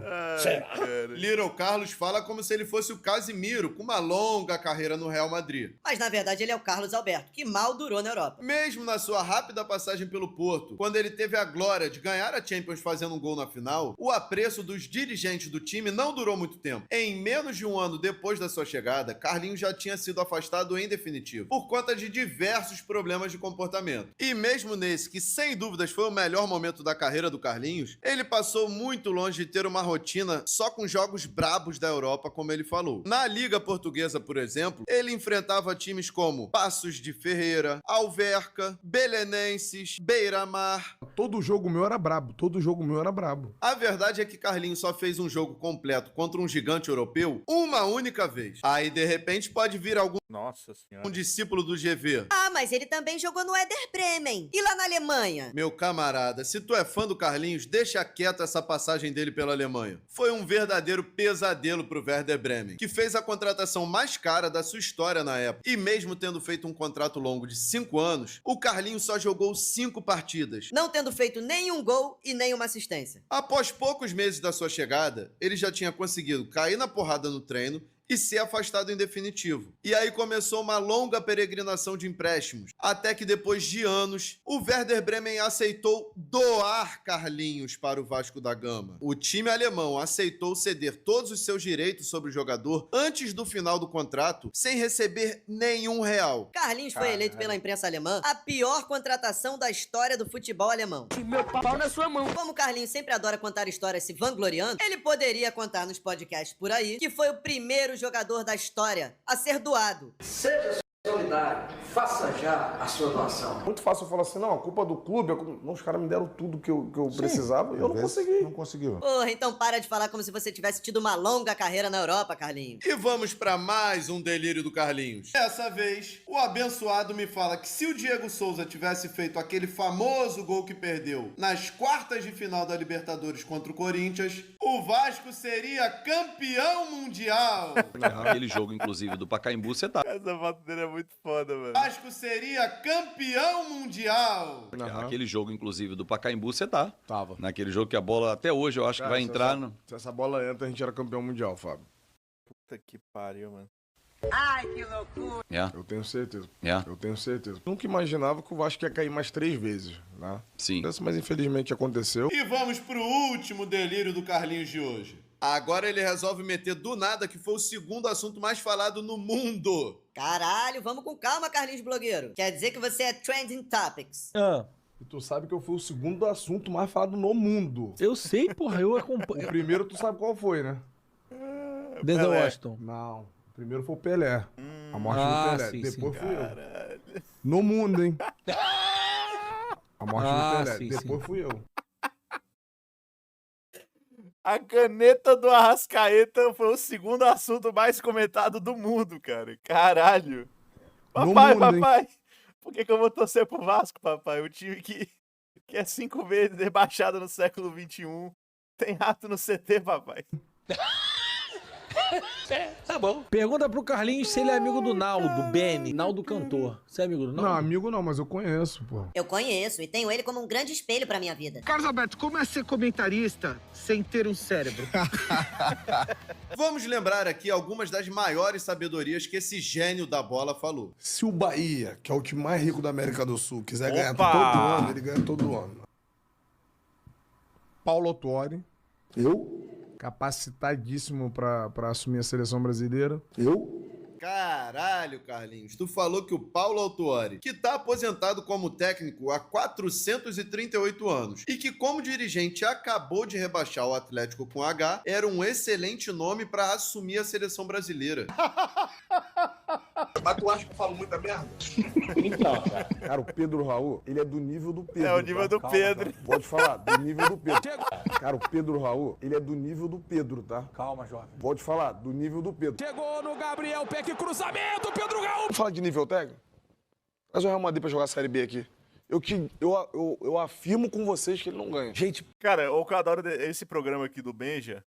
Little Carlos fala como se ele fosse o Casimiro, com uma longa carreira no Real Madrid. Mas na verdade ele é o Carlos Alberto, que mal durou na Europa. Mesmo na sua rápida passagem pelo Porto, quando ele teve a glória de ganhar a Champions fazendo um gol na final, o apreço dos dirigentes do time não durou muito tempo. Em menos de um ano depois da sua chegada, Carlinhos já tinha sido afastado em definitivo, por conta de diversos problemas de comportamento. E mesmo nesse, que sem dúvidas foi o melhor momento da carreira do Carlinhos, ele passou muito longe de ter uma rotina só com jogos brabos da Europa, como ele falou. Na Liga Portuguesa, por exemplo, ele enfrentava times como Paços de Ferreira, Alverca, Belenenses, Beira-Mar. Todo jogo meu era brabo. Todo jogo meu era brabo. A verdade é que Carlinhos só fez um jogo completo contra um gigante europeu uma única vez. Aí, de repente, pode vir algum Nossa senhora. discípulo do GV. Ah, mas ele também jogou no Werder Bremen. E lá na Alemanha? Meu camarada, se tu é fã do Carlinhos, deixa quieto essa passagem dele pela Alemanha. Foi um verdadeiro pesadelo pro Werder Bremen, que fez a contratação mais cara da sua história na época. E mesmo tendo feito um contrato longo de 5 anos, o Carlinhos só jogou 5 partidas, não tendo feito nenhum gol e nenhuma assistência. Após poucos meses da sua chegada, ele já tinha conseguido cair na porrada no treino e ser afastado em definitivo. E aí começou uma longa peregrinação de empréstimos, até que depois de anos, o Werder Bremen aceitou doar Carlinhos para o Vasco da Gama. O time alemão aceitou ceder todos os seus direitos sobre o jogador antes do final do contrato, sem receber nenhum real. Carlinhos foi eleito pela imprensa alemã a pior contratação da história do futebol alemão. Meu pau na sua mão. Como Carlinhos sempre adora contar histórias se vangloriando, ele poderia contar nos podcasts por aí que foi o primeiro jogador da história a ser doado. Seja solidário, faça já a sua doação. Muito fácil eu falar assim, não, a culpa do clube, não, os caras me deram tudo que eu precisava e eu não consegui. Não conseguiu. Porra, então para de falar como se você tivesse tido uma longa carreira na Europa, Carlinhos. E vamos para mais um delírio do Carlinhos. Dessa vez, o abençoado me fala que se o Diego Souza tivesse feito aquele famoso gol que perdeu nas quartas de final da Libertadores contra o Corinthians, o Vasco seria campeão mundial. Aquele jogo, inclusive, do Pacaembu, você tá. Essa foto dele é muito foda, mano. Vasco seria campeão mundial. Aquele jogo, inclusive, do Pacaembu, você tá. Tava. Naquele jogo que a bola, até hoje, eu acho que vai entrar. Se essa bola entra, a gente era campeão mundial, Fábio. Puta que pariu, mano. Ai, que loucura. Eu tenho certeza. Yeah. Eu tenho certeza. Nunca imaginava que o Vasco ia cair mais 3 vezes, né? Sim. Mas infelizmente aconteceu. E vamos pro último delírio do Carlinhos de hoje. Agora ele resolve meter do nada que foi o segundo assunto mais falado no mundo. Caralho, vamos com calma, Carlinhos Blogueiro. Quer dizer que você é Trending Topics. E tu sabe que eu fui o segundo assunto mais falado no mundo. Eu sei, porra, eu acompanho. O primeiro tu sabe qual foi, né? Denzel Washington. Não, o primeiro foi o Pelé. A morte do Pelé. Sim, depois sim. fui eu. No mundo, hein? A morte do Pelé. Sim, depois sim. fui eu. A caneta do Arrascaeta foi o segundo assunto mais comentado do mundo, cara. Caralho. Papai, papai. Por que eu vou torcer pro Vasco, papai? O time que é 5 vezes rebaixado no século XXI. Tem rato no CT, papai. Tá bom. Pergunta pro Carlinhos se ele é amigo do Naldo, Benny, Naldo cantor. Você é amigo do Naldo? Não, amigo não, mas eu conheço, pô. Eu conheço e tenho ele como um grande espelho pra minha vida. Carlos Alberto, como é ser comentarista sem ter um cérebro? Vamos lembrar aqui algumas das maiores sabedorias que esse gênio da bola falou. Se o Bahia, que é o time mais rico da América do Sul, quiser ganhar todo Opa! ano, ele ganha todo ano. Paulo Autuori, Eu? capacitadíssimo pra assumir a seleção brasileira. Eu? Caralho, Carlinhos, tu falou que o Paulo Autuori, que tá aposentado como técnico há 438 anos e que como dirigente acabou de rebaixar o Atlético com H, era um excelente nome pra assumir a seleção brasileira. Mas tu acha que eu falo muita merda? Então, cara, o Pedro Raul, ele é do nível do Pedro. É o nível do Pedro. Tá? Vou te falar, do nível do Pedro. Cara, o Pedro Raul, ele é do nível do Pedro, tá? Calma, jovem. Vou te falar, do nível do Pedro. Chegou no Gabriel Peck, cruzamento, Pedro Raul. Vamos falar de nível técnico? Traz o Real Madrid pra jogar a Série B aqui. Eu afirmo com vocês que ele não ganha. Gente, cara, o que eu adoro desse programa aqui do Benja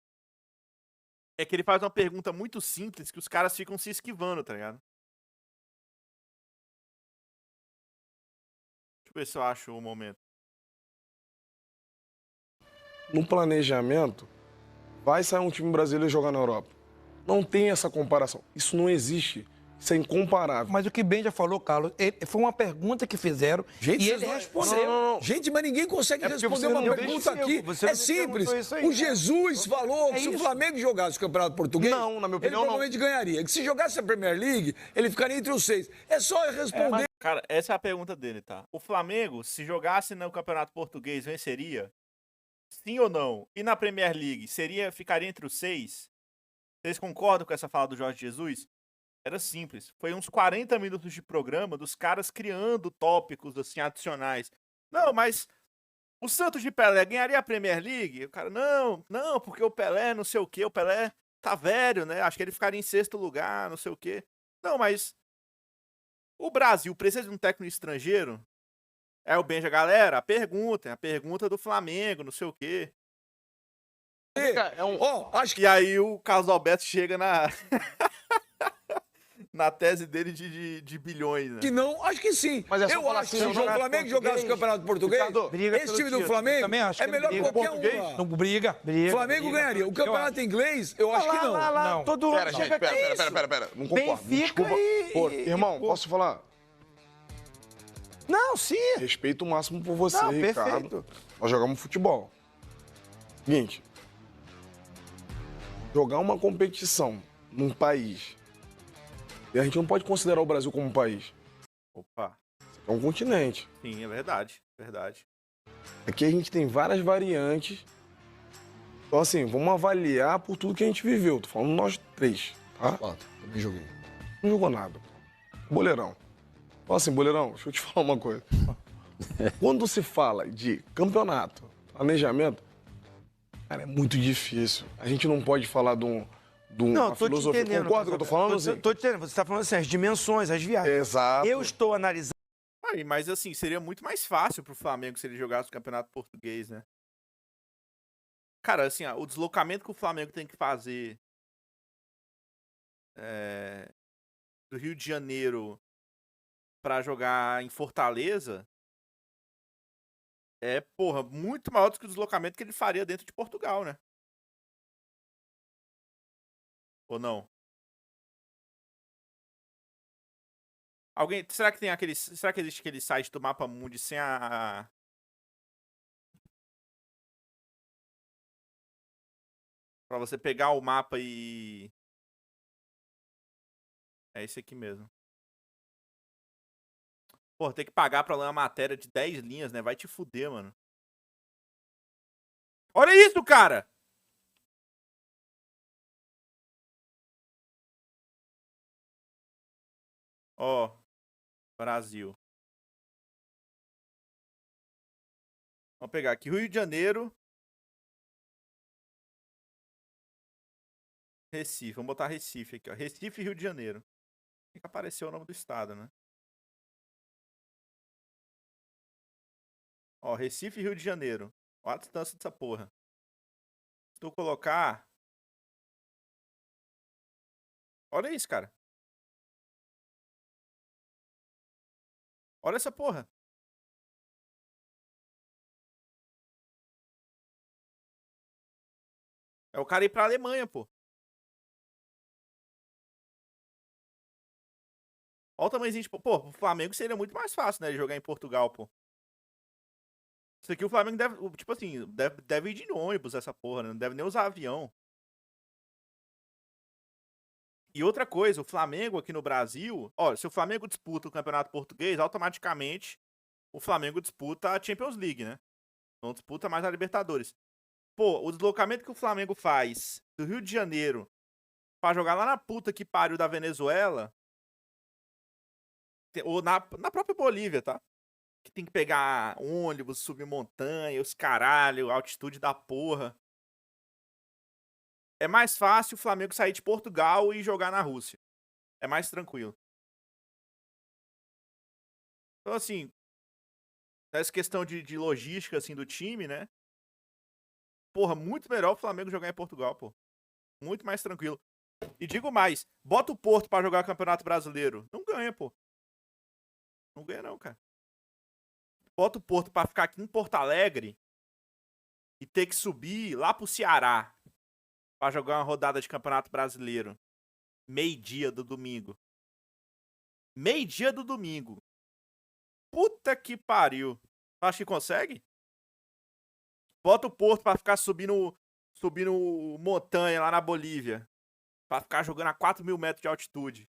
é que ele faz uma pergunta muito simples que os caras ficam se esquivando, tá ligado? Deixa eu ver se eu acho o momento. No planejamento, vai sair um time brasileiro jogar na Europa. Não tem essa comparação. Isso não existe. Isso é incomparável. Mas o que Ben já falou, Carlos, foi uma pergunta que fizeram e ele respondeu. Não. Gente, mas ninguém consegue responder você uma não pergunta deixa- aqui. você É não simples. perguntou isso aí, O né? Jesus falou que se o Flamengo jogasse o Campeonato Português, Não, na minha opinião, ele provavelmente ganharia. Que se jogasse a Premier League, ele ficaria entre os 6. É só responder. Cara, essa é a pergunta dele, tá? O Flamengo, se jogasse no Campeonato Português, venceria? Sim ou não? E na Premier League, ficaria entre os 6? Vocês concordam com essa fala do Jorge Jesus? Era simples. Foi uns 40 minutos de programa dos caras criando tópicos, assim, adicionais. Não, mas o Santos de Pelé ganharia a Premier League? O cara, não, porque o Pelé, não sei o quê, o Pelé tá velho, né? Acho que ele ficaria em 6º lugar, não sei o quê. Não, mas o Brasil precisa de um técnico estrangeiro? É o Benja, galera, a pergunta do Flamengo, não sei o quê. E aí o Carlos Alberto chega na tese dele de bilhões, né? Que não, acho que sim. Mas é só eu falar acho que assim, se o Flamengo jogasse o Campeonato Português, esse time do Flamengo é melhor que qualquer um lá. Não briga. é Flamengo ganharia. O Campeonato Inglês, eu acho que não. Não. Todo Pera, gente, pera. Não concordo. Desculpa. Pô, irmão, posso falar? Não, sim. Respeito o máximo por você, Não, Ricardo. perfeito. Nós jogamos futebol. Seguinte. Jogar uma competição num país. E a gente não pode considerar o Brasil como um país. Opa. É um continente. Sim, é verdade. Aqui a gente tem várias variantes. Então, assim, vamos avaliar por tudo que a gente viveu. Tô falando nós 3, tá? Também joguei. Não jogou nada. Boleirão. Então, assim, Boleirão, deixa eu te falar uma coisa. Quando se fala de campeonato, planejamento, cara, é muito difícil. A gente não pode falar de uma filosofia. Concorda com o que eu tô falando? Assim? Tô te entendendo. Você tá falando assim, as dimensões, as viagens. Exato. Eu estou analisando. Mas assim, seria muito mais fácil pro Flamengo se ele jogasse o Campeonato Português, né? Cara, assim, o deslocamento que o Flamengo tem que fazer do Rio de Janeiro pra jogar em Fortaleza é, porra, muito maior do que o deslocamento que ele faria dentro de Portugal, né? Ou não? Será que existe aquele site do Mapa Mundi sem pra você pegar o mapa e... É esse aqui mesmo. Pô, tem que pagar pra ler uma matéria de 10 linhas, né? Vai te fuder, mano. Olha isso, cara! Ó, Brasil. Vamos pegar aqui, Rio de Janeiro. Recife, vamos botar Recife aqui, ó. Recife e Rio de Janeiro. Tem que aparecer o nome do estado, né? Ó, Recife e Rio de Janeiro. Olha a distância dessa porra. Se tu colocar Olha isso, cara. Olha essa porra. É o cara ir pra Alemanha, pô. Olha o tamanhozinho de... Pô, o Flamengo seria muito mais fácil, né? De jogar em Portugal, pô. Isso aqui o Flamengo deve... Tipo assim, deve ir de ônibus essa porra, né? Não deve nem usar avião. E outra coisa, o Flamengo aqui no Brasil... Ó, se o Flamengo disputa o Campeonato Português, automaticamente o Flamengo disputa a Champions League, né? Não disputa mais a Libertadores. Pô, o deslocamento que o Flamengo faz do Rio de Janeiro pra jogar lá na puta que pariu da Venezuela... Ou na própria Bolívia, tá? Que tem que pegar ônibus, subir montanha, os caralho, altitude da porra. É mais fácil o Flamengo sair de Portugal e jogar na Rússia. É mais tranquilo. Então, assim, essa questão de logística, assim, do time, né? Porra, muito melhor o Flamengo jogar em Portugal, pô. Muito mais tranquilo. E digo mais, bota o Porto pra jogar o Campeonato Brasileiro. Não ganha, pô. Não ganha não, cara. Bota o Porto pra ficar aqui em Porto Alegre e ter que subir lá pro Ceará pra jogar uma rodada de Campeonato Brasileiro. Meio-dia do domingo. Meio-dia do domingo. Puta que pariu. Acho que consegue? Bota o Porto pra ficar subindo montanha lá na Bolívia. Pra ficar jogando a 4.000 metros de altitude.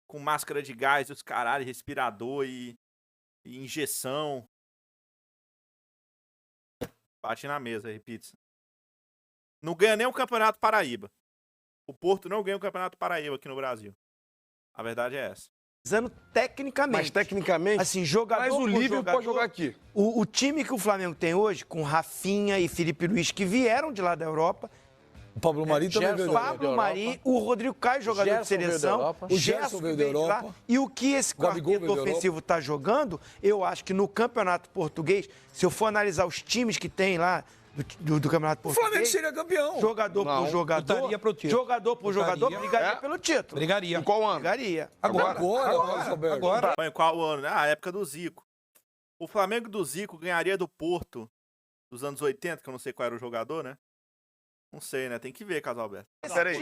Com máscara de gás e os caralho, respirador e injeção. Bate na mesa aí, pizza. Não ganha nem o Campeonato Paraíba. O Porto não ganha o Campeonato Paraíba aqui no Brasil. A verdade é essa. Tecnicamente. Mas tecnicamente, assim, jogador mas o Liverpool pode jogar aqui. O time que o Flamengo tem hoje, com Rafinha e Felipe Luiz, que vieram de lá da Europa. O Pablo Mari também veio da Europa. Pablo Mari, o Rodrigo Caio, jogador de seleção. O Gerson veio da Europa. E o que esse quarteto ofensivo está jogando, eu acho que no Campeonato Português, se eu for analisar os times que tem lá do Campeonato Português... O Flamengo seria campeão. Jogador por jogador, jogador por jogador, brigaria pelo título. Brigaria. Em qual ano? Brigaria. Agora. Em qual ano, né? A época do Zico. O Flamengo do Zico ganharia do Porto dos anos 80, que eu não sei qual era o jogador, né? Não sei, né? Tem que ver, Casalberto. Peraí.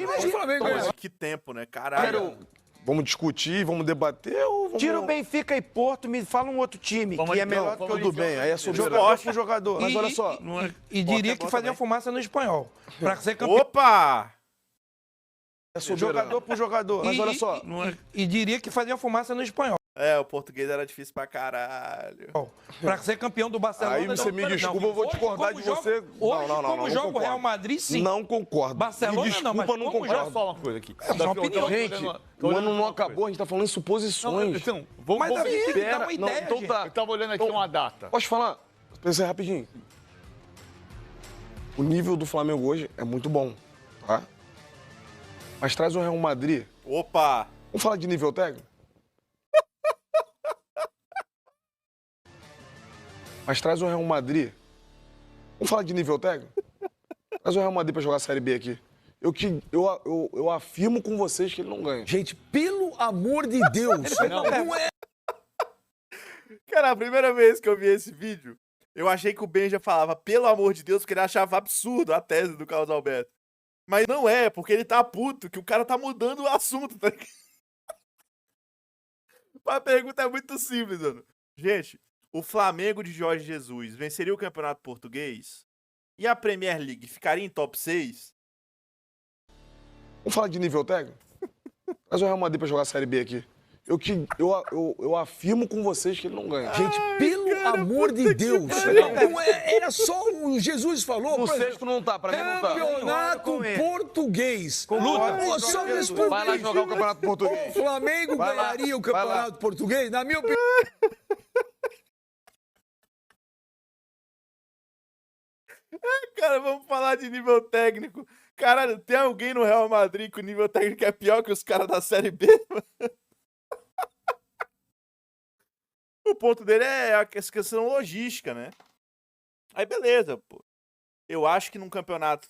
Que tempo, né? Caralho. Vamos discutir, vamos debater ou vamos... Tira o Benfica e Porto, me fala um outro time que é melhor do que o Tudo bem, aí é sobre jogador por jogador. Mas olha só. E diria que fazia fumaça no espanhol. Pra ser campeão. Opa! É jogador por jogador. Mas olha só. E diria que fazia fumaça no espanhol. É, o português era difícil pra caralho. Pra ser campeão do Barcelona... Aí você me desculpa, eu vou discordar de você. Como joga o Real Madrid, sim. Não concordo. Barcelona me desculpa, não, mas não concordo. Olha só uma coisa aqui. É uma opinião. Gente, o ano não acabou, a gente tá falando em suposições. Então, vamos Mas a gente tem que dar uma ideia, então tá. Eu tava olhando aqui uma data. Posso falar? Pensei rapidinho. O nível do Flamengo hoje é muito bom, tá? Mas traz o Real Madrid. Opa! Vamos falar de nível técnico? Mas traz o Real Madrid. Vamos falar de nível técnico? Traz o Real Madrid pra jogar a Série B aqui. Eu afirmo com vocês que ele não ganha. Gente, pelo amor de Deus. Não é. Cara, a primeira vez que eu vi esse vídeo, eu achei que o Benja falava, pelo amor de Deus, porque ele achava absurdo a tese do Carlos Alberto. Mas não é, porque ele tá puto, que o cara tá mudando o assunto, tá ligado? A pergunta é muito simples, mano. Gente, o Flamengo de Jorge Jesus venceria o Campeonato Português e a Premier League ficaria em top 6? Vamos falar de nível técnico? Traz o Real Madrid pra jogar a Série B aqui. Eu afirmo com vocês que ele não ganha. Gente, pelo amor de Deus. Não é, era só o Jesus falou. No sexto não tá, pra mim não tá. Campeonato Português. Luta. Só respondi. Vai lá jogar o Campeonato Português. O Flamengo ganharia o Campeonato Português? Na minha opinião... Cara, vamos falar de nível técnico. Caralho, tem alguém no Real Madrid que o nível técnico é pior que os caras da Série B? O ponto dele é a questão logística, né? Aí beleza, pô. Eu acho que num campeonato,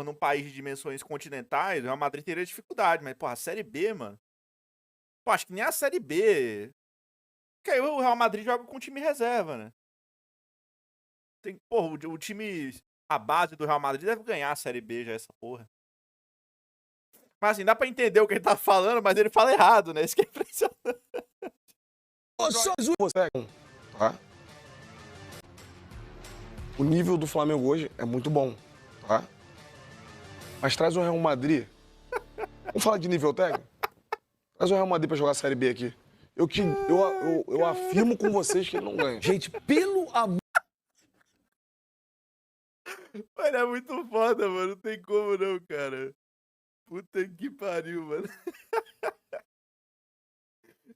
num país de dimensões continentais, o Real Madrid teria dificuldade, mas, porra, a Série B, mano. Pô, acho que nem a Série B. Porque aí o Real Madrid joga com time reserva, né? Porra, o time, a base do Real Madrid deve ganhar a Série B já, essa porra. Mas assim, dá pra entender o que ele tá falando, mas ele fala errado, né? Isso que é impressionante. Tá? O nível do Flamengo hoje é muito bom, tá? Mas traz o Real Madrid. Vamos falar de nível técnico? Traz o Real Madrid pra jogar a Série B aqui. Eu afirmo com vocês que ele não ganha. Gente, pelo amor... Mano, é muito foda, mano. Não tem como não, cara. Puta que pariu, mano.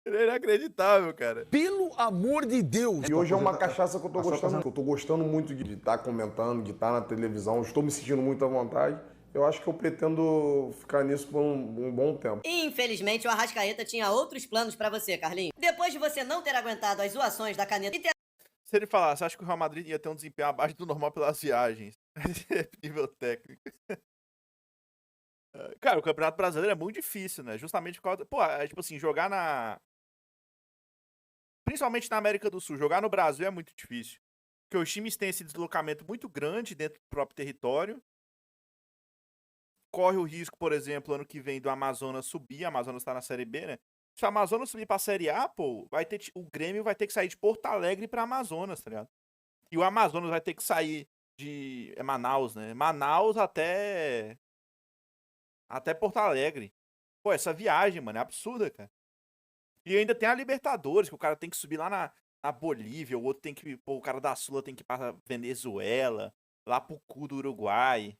Ele é inacreditável, cara. Pelo amor de Deus. E hoje é uma cachaça que eu tô gostando. Eu tô gostando muito de estar comentando, de estar na televisão. Estou me sentindo muito à vontade. Eu acho que eu pretendo ficar nisso por um bom tempo. Infelizmente, o Arrascaeta tinha outros planos pra você, Carlinhos. Depois de você não ter aguentado as zoações da caneta e ter... Se ele falasse, acho que o Real Madrid ia ter um desempenho abaixo do normal pelas viagens. Nível técnico. Cara, o Campeonato Brasileiro é muito difícil, né? Justamente por causa... Pô, tipo assim, jogar na... Principalmente na América do Sul, jogar no Brasil é muito difícil. Porque os times têm esse deslocamento muito grande dentro do próprio território. Corre o risco, por exemplo, ano que vem do Amazonas subir. A Amazonas tá na Série B, né? Se o Amazonas subir pra Série A, pô, o Grêmio vai ter que sair de Porto Alegre pra Amazonas, tá ligado? E o Amazonas vai ter que sair de... É Manaus, né? Manaus até Porto Alegre. Pô, essa viagem, mano, é absurda, cara. E ainda tem a Libertadores, que o cara tem que subir lá na Bolívia, o outro tem que... Pô, o cara da Sula tem que ir pra Venezuela, lá pro cu do Uruguai.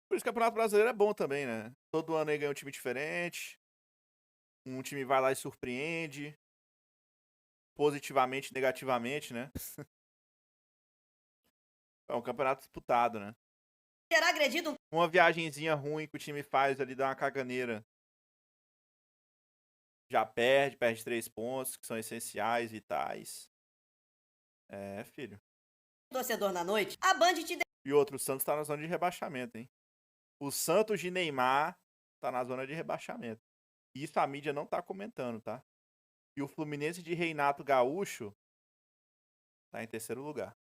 Por isso que o Campeonato Brasileiro é bom também, né? Todo ano aí ganha um time diferente. Um time vai lá e surpreende. Positivamente, negativamente, né? É um campeonato disputado, né? Será agredido? Uma viagenzinha ruim que o time faz ali, dá uma caganeira. Já perde 3 pontos, que são essenciais, vitais. É, filho. Torcedor na noite, a Band te... E outro, o Santos tá na zona de rebaixamento, hein? O Santos de Neymar tá na zona de rebaixamento. Isso a mídia não tá comentando, tá? E o Fluminense de Renato Gaúcho tá em 3º lugar.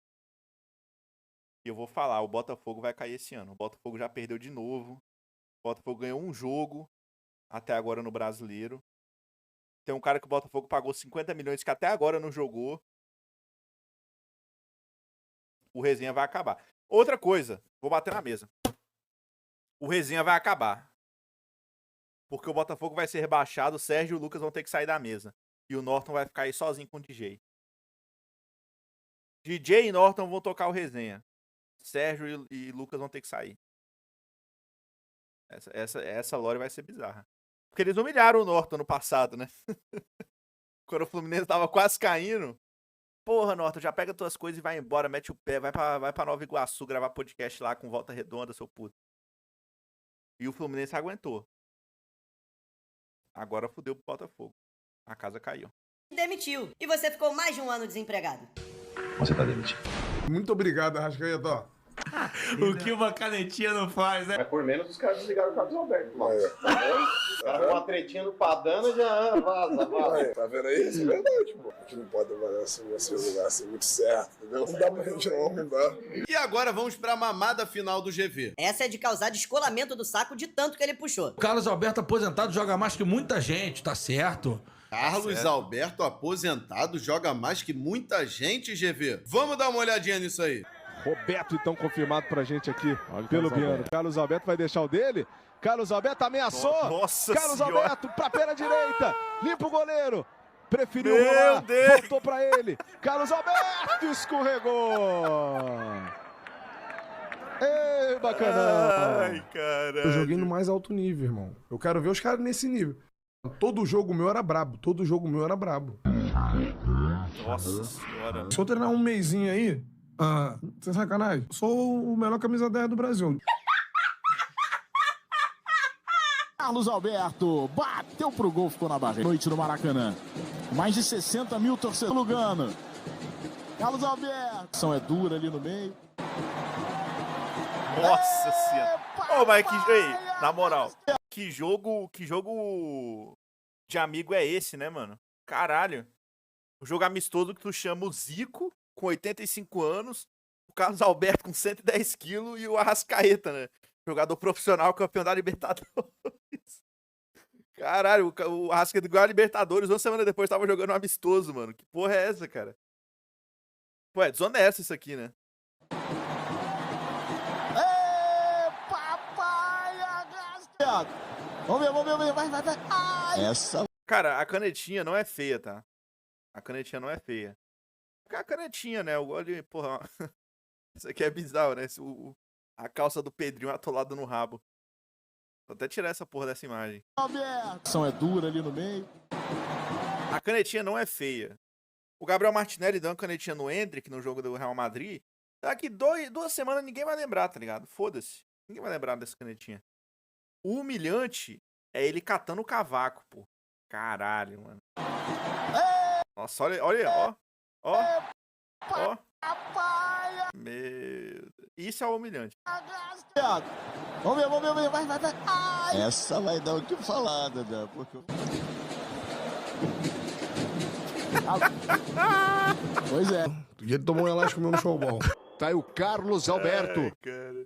E eu vou falar, o Botafogo vai cair esse ano. O Botafogo já perdeu de novo. O Botafogo ganhou um jogo até agora no Brasileiro. Tem um cara que o Botafogo pagou 50 milhões que até agora não jogou. O resenha vai acabar. Outra coisa, vou bater na mesa. O resenha vai acabar. Porque o Botafogo vai ser rebaixado, o Sérgio e o Lucas vão ter que sair da mesa. E o Norton vai ficar aí sozinho com o DJ. DJ e Norton vão tocar o resenha. Sérgio e Lucas vão ter que sair. Essa lore vai ser bizarra. Porque eles humilharam o Norton no passado, né? Quando o Fluminense tava quase caindo. Porra, Norton, já pega tuas coisas e vai embora, mete o pé, vai pra Nova Iguaçu gravar podcast lá com Volta Redonda, seu puto. E o Fluminense aguentou. Agora fudeu pro Botafogo. A casa caiu. Demitiu. E você ficou mais de um ano desempregado. Você tá demitido. Muito obrigado, Arrascaeta. O que uma canetinha não faz, né? Mas por menos os caras desligaram o Carlos Alberto. Os caras com uma tretinha no Padana já vaza. Tá vendo aí? Isso é verdade, pô. A gente não pode trabalhar esse lugar assim muito certo, entendeu? Não dá pra gente não dá. E agora vamos pra mamada final do GV. Essa é de causar descolamento do saco de tanto que ele puxou. O Carlos Alberto aposentado joga mais que muita gente, tá certo? Carlos Alberto aposentado joga mais que muita gente, GV. Vamos dar uma olhadinha nisso aí. Roberto, então, confirmado pra gente aqui pelo Biano. Carlos Alberto vai deixar o dele. Carlos Alberto ameaçou. Nossa Carlos senhora. Alberto pra perna direita. Limpa o goleiro. Preferiu Meu rolar. Deus. Voltou pra ele. Carlos Alberto escorregou. Ei, bacana. Ai, caralho. Eu joguei no mais alto nível, irmão. Eu quero ver os caras nesse nível. Todo jogo meu era brabo. Todo jogo meu era brabo. Nossa senhora. Se eu treinar um mesinho aí... sem sacanagem. Sou o melhor camisa 10 do Brasil. Carlos Alberto bateu pro gol, ficou na barreira. Noite no Maracanã. Mais de 60 mil torcedores. Lugano. Carlos Alberto. Ação é dura ali no meio. Nossa senhora. Ô, mas ei, na moral, que jogo de amigo é esse, né, mano? Caralho. O jogo amistoso que tu chama o Zico, com 85 anos, o Carlos Alberto com 110 quilos e o Arrascaeta, né? Jogador profissional, campeão da Libertadores. Caralho, o Arrascaeta ganhou a Libertadores, uma semana depois tava jogando um amistoso, mano. Que porra é essa, cara? Pô, é desonesto isso aqui, né? Vamos ver, vai. Ai. Essa... Cara, a canetinha não é feia, tá? A canetinha não é feia. A canetinha, né? Olha, porra. Isso aqui é bizarro, né? A calça do Pedrinho atolada no rabo. Vou até tirar essa porra dessa imagem. A ação é dura ali no meio. A canetinha não é feia. O Gabriel Martinelli deu uma canetinha no Endrick no jogo do Real Madrid. Daqui 2 semanas ninguém vai lembrar, tá ligado? Foda-se. Ninguém vai lembrar dessa canetinha. O humilhante é ele catando o cavaco, pô. Caralho, mano. Nossa, olha, ó. Meu... Isso é o humilhante. Vamos ver, vai. Ai. Essa vai dar o que falar, Dedé, porque... Pois é. Do jeito que tomou um elástico meu no showball. Tá aí o Carlos Alberto. Ai, cara.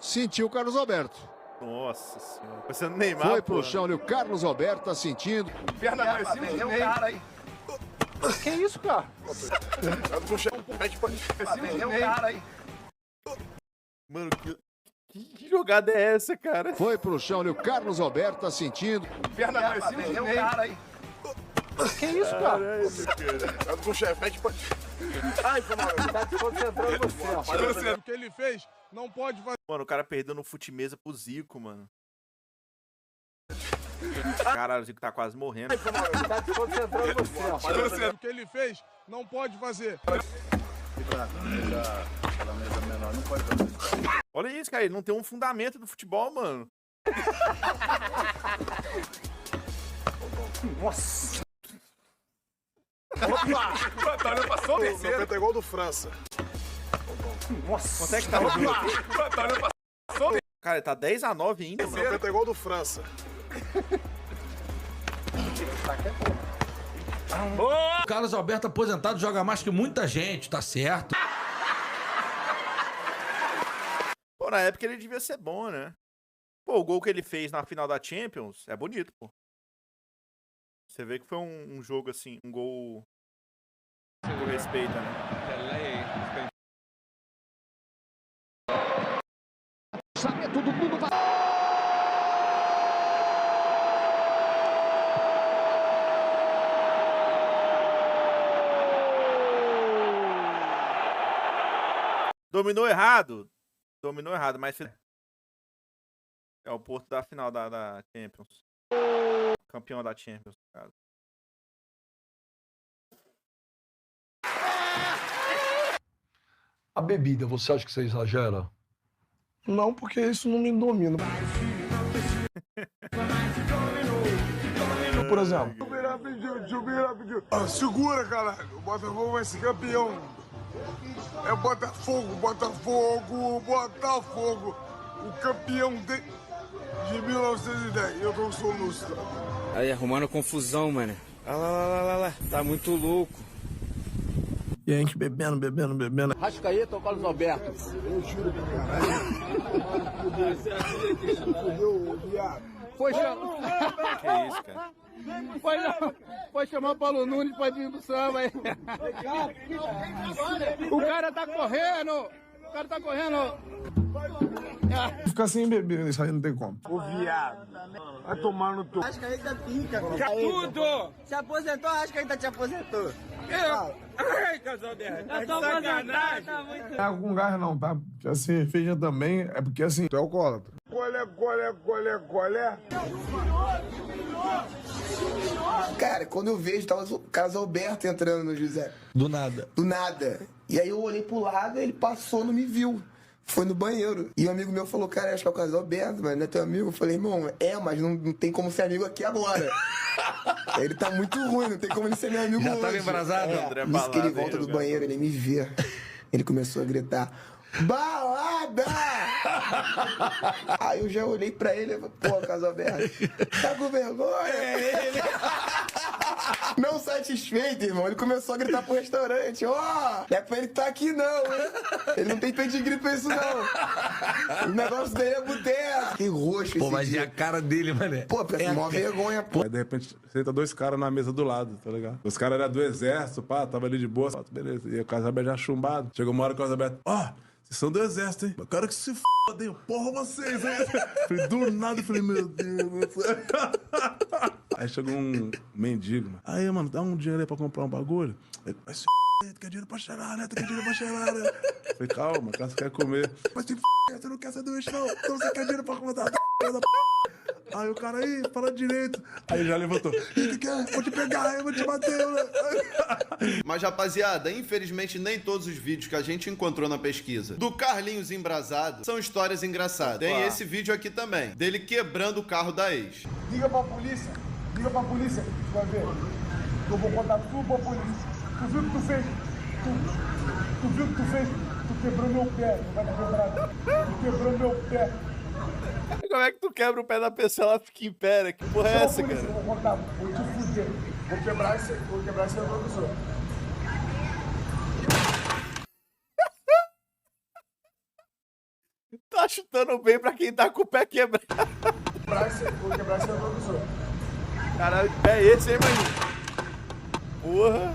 Sentiu o Carlos Alberto. Nossa senhora. Parecendo Neymar, foi pro chão ali, o Carlos Alberto tá sentindo. Perna pra cima do meio. Cara aí. Que isso, cara? Mano, que jogada é essa, cara? Foi pro chão ali, o Carlos Alberto tá sentindo. Perna pra cima do meio. Cara aí. Que isso, cara? Tá com o chefe, Ai, tá se concentrando no céu. O que ele fez não pode fazer. Mano, o cara perdeu no fute-mesa pro Zico, mano. Caralho, o Zico tá quase morrendo. Tá se concentrando no céu. O que ele fez não pode fazer. Olha isso, cara, ele não tem um fundamento do futebol, mano. Nossa. Opa! Passou o terceiro. É igual do França. Nossa. Quanto é que tá o jogo? Cara, tá 10-9 ainda, mano. É igual do França. O Carlos Alberto aposentado joga mais que muita gente, tá certo? Pô, na época ele devia ser bom, né? Pô, o gol que ele fez na final da Champions é bonito, pô. Você vê que foi um jogo assim, um gol que respeita, né? Sabe todo mundo vai. Dominou errado, mas é o Porto da final da Champions. Campeão da Champions, no caso. A bebida, você acha que você exagera? Não, porque isso não me domina. Por exemplo. Segura, caralho. O Botafogo vai ser campeão. É Botafogo. O campeão de 1910. Eu tô soluço. Aí, arrumando confusão, mano. Lá. Tá muito louco. E a gente bebendo. Arrascaeta ou Carlos Alberto? Eu juro pra caralho. Foi chamar. Que é isso, cara? Foi chamar o Paulo Nunes pra vir do samba aí. O cara tá correndo. Ficar sem beber, isso aí não tem como. O viado. Vai tomar no teu. Arrascaeta pica, Tudo! Se aposentou, Arrascaeta te aposentou. Ai, Carlos Alberto. Tá sacanagem. Não é com gás não, tá? Porque a cerveja também é porque assim, tu é alcoólatra. Qual é? Cara, quando eu vejo, tava o Carlos Alberto entrando no José. Do nada. E aí eu olhei pro lado, ele passou, não me viu. foi no banheiro. E um amigo meu falou, cara, acho que é o Carlos Alberto, mas não é teu amigo? Eu falei, irmão, mas não tem como ser amigo aqui agora. Ele tá muito ruim, não tem como ele ser meu amigo hoje. Já tava embrasado? É, nisso que ele volta do banheiro, ele me vê. Ele começou a gritar, balada! Aí eu já olhei pra ele e falei, pô, Carlos Alberto, tá com vergonha? Não satisfeito, irmão, ele começou a gritar pro restaurante, ó, não é pra ele estar aqui não, hein? Ele não tem pedigree pra isso não. O negócio dele é boteco. Fiquei roxo. Pô, mas e a cara dele, mané? Pô, é mó vergonha, pô. Aí de repente senta dois caras na mesa do lado, tá ligado? Os caras eram do exército, pá, tava ali de boa, beleza. E o Carlos Alberto já chumbado. Chegou uma hora que o Carlos Alberto, vocês são do exército, hein? Eu quero que se f***, hein? Porra, vocês, hein? Falei, do nada, eu falei, meu Deus. Aí chegou um mendigo, mano. Aí, mano, dá um dinheiro aí pra comprar um bagulho. Ele, vai se f***, tu quer dinheiro pra cheirar, né? Tu quer dinheiro pra cheirar, né? Falei, calma, cara, você quer comer. Mas se f***, você não quer sanduíche, não. Então você quer dinheiro pra comprar da p***. Aí o cara aí, fala direito. Aí já levantou. E o que quer? Vou te pegar, eu vou te bater, né? Mas, rapaziada, infelizmente nem todos os vídeos que a gente encontrou na pesquisa do Carlinhos embrasado são histórias engraçadas. Tem esse vídeo aqui também, dele quebrando o carro da ex. Liga pra polícia, tu vai ver. Eu vou contar tudo pra polícia. Tu viu o que tu fez? Tu viu o que tu fez? Tu quebrou meu pé, tu vai te quebrar. Tu quebrou meu pé. Como é que tu quebra o pé da pessoa e ela fica em pé, né? Que porra é essa, cara? Eu vou contar, vou te fuder. Vou quebrar esse retrovisor. Tá chutando bem pra quem tá com o pé quebrado. Vou quebrar esse retrovisor. Caralho, que pé é esse, hein, mano? Porra.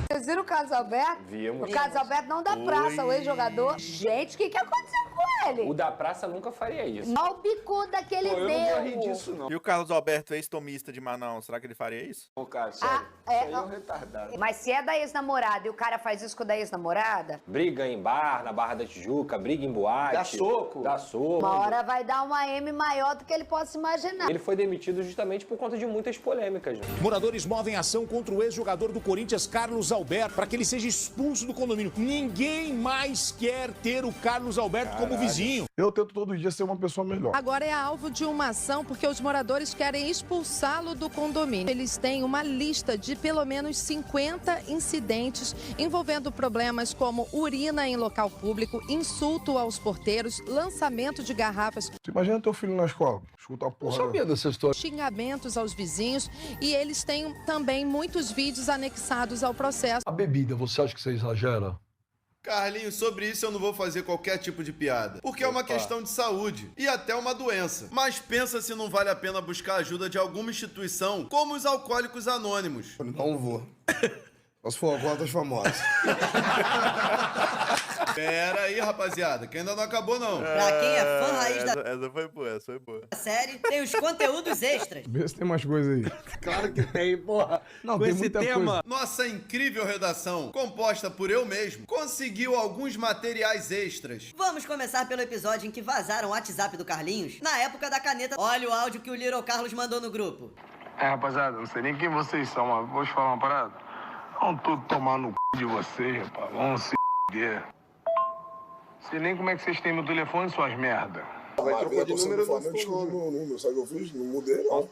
Vocês viram o Carlos Alberto? Vimos. O Carlos Alberto não da praça, o ex-jogador. Gente, o que aconteceu com ele? O da praça nunca faria isso. Olha o bicuda que ele deu. Eu não morri disso, não. E o Carlos Alberto, ex-tomista de Manaus, será que ele faria isso? Ô, cara, sério, isso aí é um retardado. Mas se é da ex-namorada e o cara faz isso com a da ex-namorada... Briga em bar, na Barra da Tijuca, briga em boate. Dá soco. Dá soco. Uma hora vai dar uma M maior do que ele possa imaginar. Ele foi demitido justamente por conta de muitas polêmicas. Moradores movem ação contra o ex-jogador do Corinthians, Carlos Alberto, para que ele seja expulso do condomínio. Ninguém mais quer ter o Carlos Alberto como vizinho. Eu tento todo dia ser uma pessoa melhor. Agora é alvo de uma ação porque os moradores querem expulsá-lo do condomínio. Eles têm uma lista de pelo menos 50 incidentes envolvendo problemas como urina em local público, insulto aos porteiros, lançamento de garrafas. Você imagina teu filho na escola, escuta a porra. Eu sabia dessa história. Xingamentos aos vizinhos e eles têm também muitos vídeos anexados ao processo. A bebida, você acha que você exagera? Carlinhos, sobre isso eu não vou fazer qualquer tipo de piada, porque é uma questão de saúde e até uma doença. Mas pensa se não vale a pena buscar ajuda de alguma instituição, como os Alcoólicos Anônimos. Não vou. Só se for alcoólatras famosos. Pera aí, rapaziada, que ainda não acabou, não. Pra quem é fã raiz da Essa foi boa, essa foi boa. série, tem os conteúdos extras. Vê se tem mais coisa aí. Claro que tem, porra. Não, Com tem esse muita tema. coisa. Nossa incrível redação, composta por eu mesmo, conseguiu alguns materiais extras. Vamos começar pelo episódio em que vazaram o WhatsApp do Carlinhos, na época da caneta. Olha o áudio que o Little Carlos mandou no grupo. Rapaziada, não sei nem quem vocês são, mas vou te falar uma parada. Vão tudo tomar no c de vocês, rapaz. Vão se f***. Sei nem como é que vocês têm meu telefone, suas merda. Vai trocar de número do Eu escolhi meu número, sabe o que eu fiz? Não mudei, não.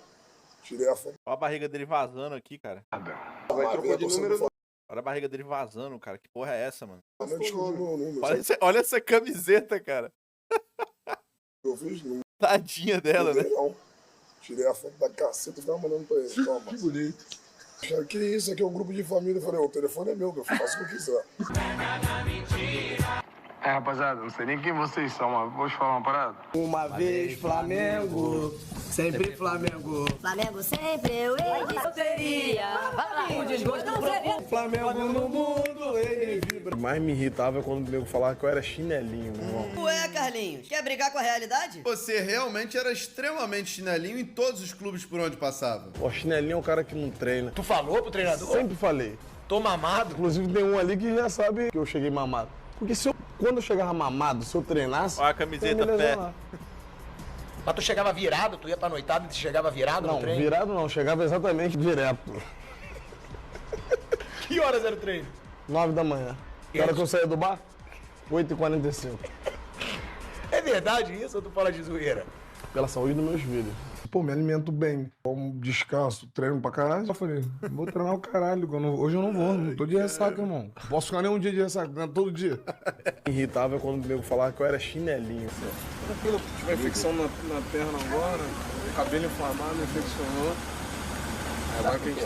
Tirei a foto. Olha a barriga dele vazando aqui, cara. Vai trocar de número do... Olha a barriga dele vazando, cara. Que porra é essa, mano? Eu escolhi meu número. Olha essa camiseta, cara. Eu fiz? Não Tadinha dela, mudei, né? não. Tirei a foto da caceta e ficava mandando pra ele. Toma. Que bonito. Cara, que isso? Aqui é um grupo de família. Eu falei, o telefone é meu, eu faço o que eu quiser. Rapaziada, não sei nem quem vocês são, mas vou te falar uma parada. Uma vez Flamengo, sempre Flamengo. Flamengo sempre eu teria. O desgosto profundo. Flamengo no mundo, ele vibra. O que mais me irritava é quando o nego falava que eu era chinelinho, meu irmão. Ué, Carlinhos, quer brigar com a realidade? Você realmente era extremamente chinelinho em todos os clubes por onde passava. Pô, chinelinho é um cara que não treina. Tu falou pro treinador? Sempre falei. Tô mamado? Inclusive tem um ali que já sabe que eu cheguei mamado. Porque quando eu chegava mamado, se eu treinasse... Olha a camiseta pé. Mas tu chegava virado? Tu ia pra noitada e tu chegava virado no treino? Não, virado não. Chegava exatamente direto. Que horas era o treino? 9 da manhã. Que hora que eu saí do bar? 8h45. É verdade isso ou tu fala de zoeira? Pela saúde dos meus filhos. Pô, me alimento bem. Como descanso, treino pra caralho. Eu falei, vou treinar o caralho. Hoje eu não vou, não tô de ressaca, irmão. Posso ficar nem um dia de ressaca, todo dia. Irritável quando o nego falava que eu era chinelinho. Tranquilo, tive infecção na perna agora, cabelo inflamado, infeccionou. Agora que a gente...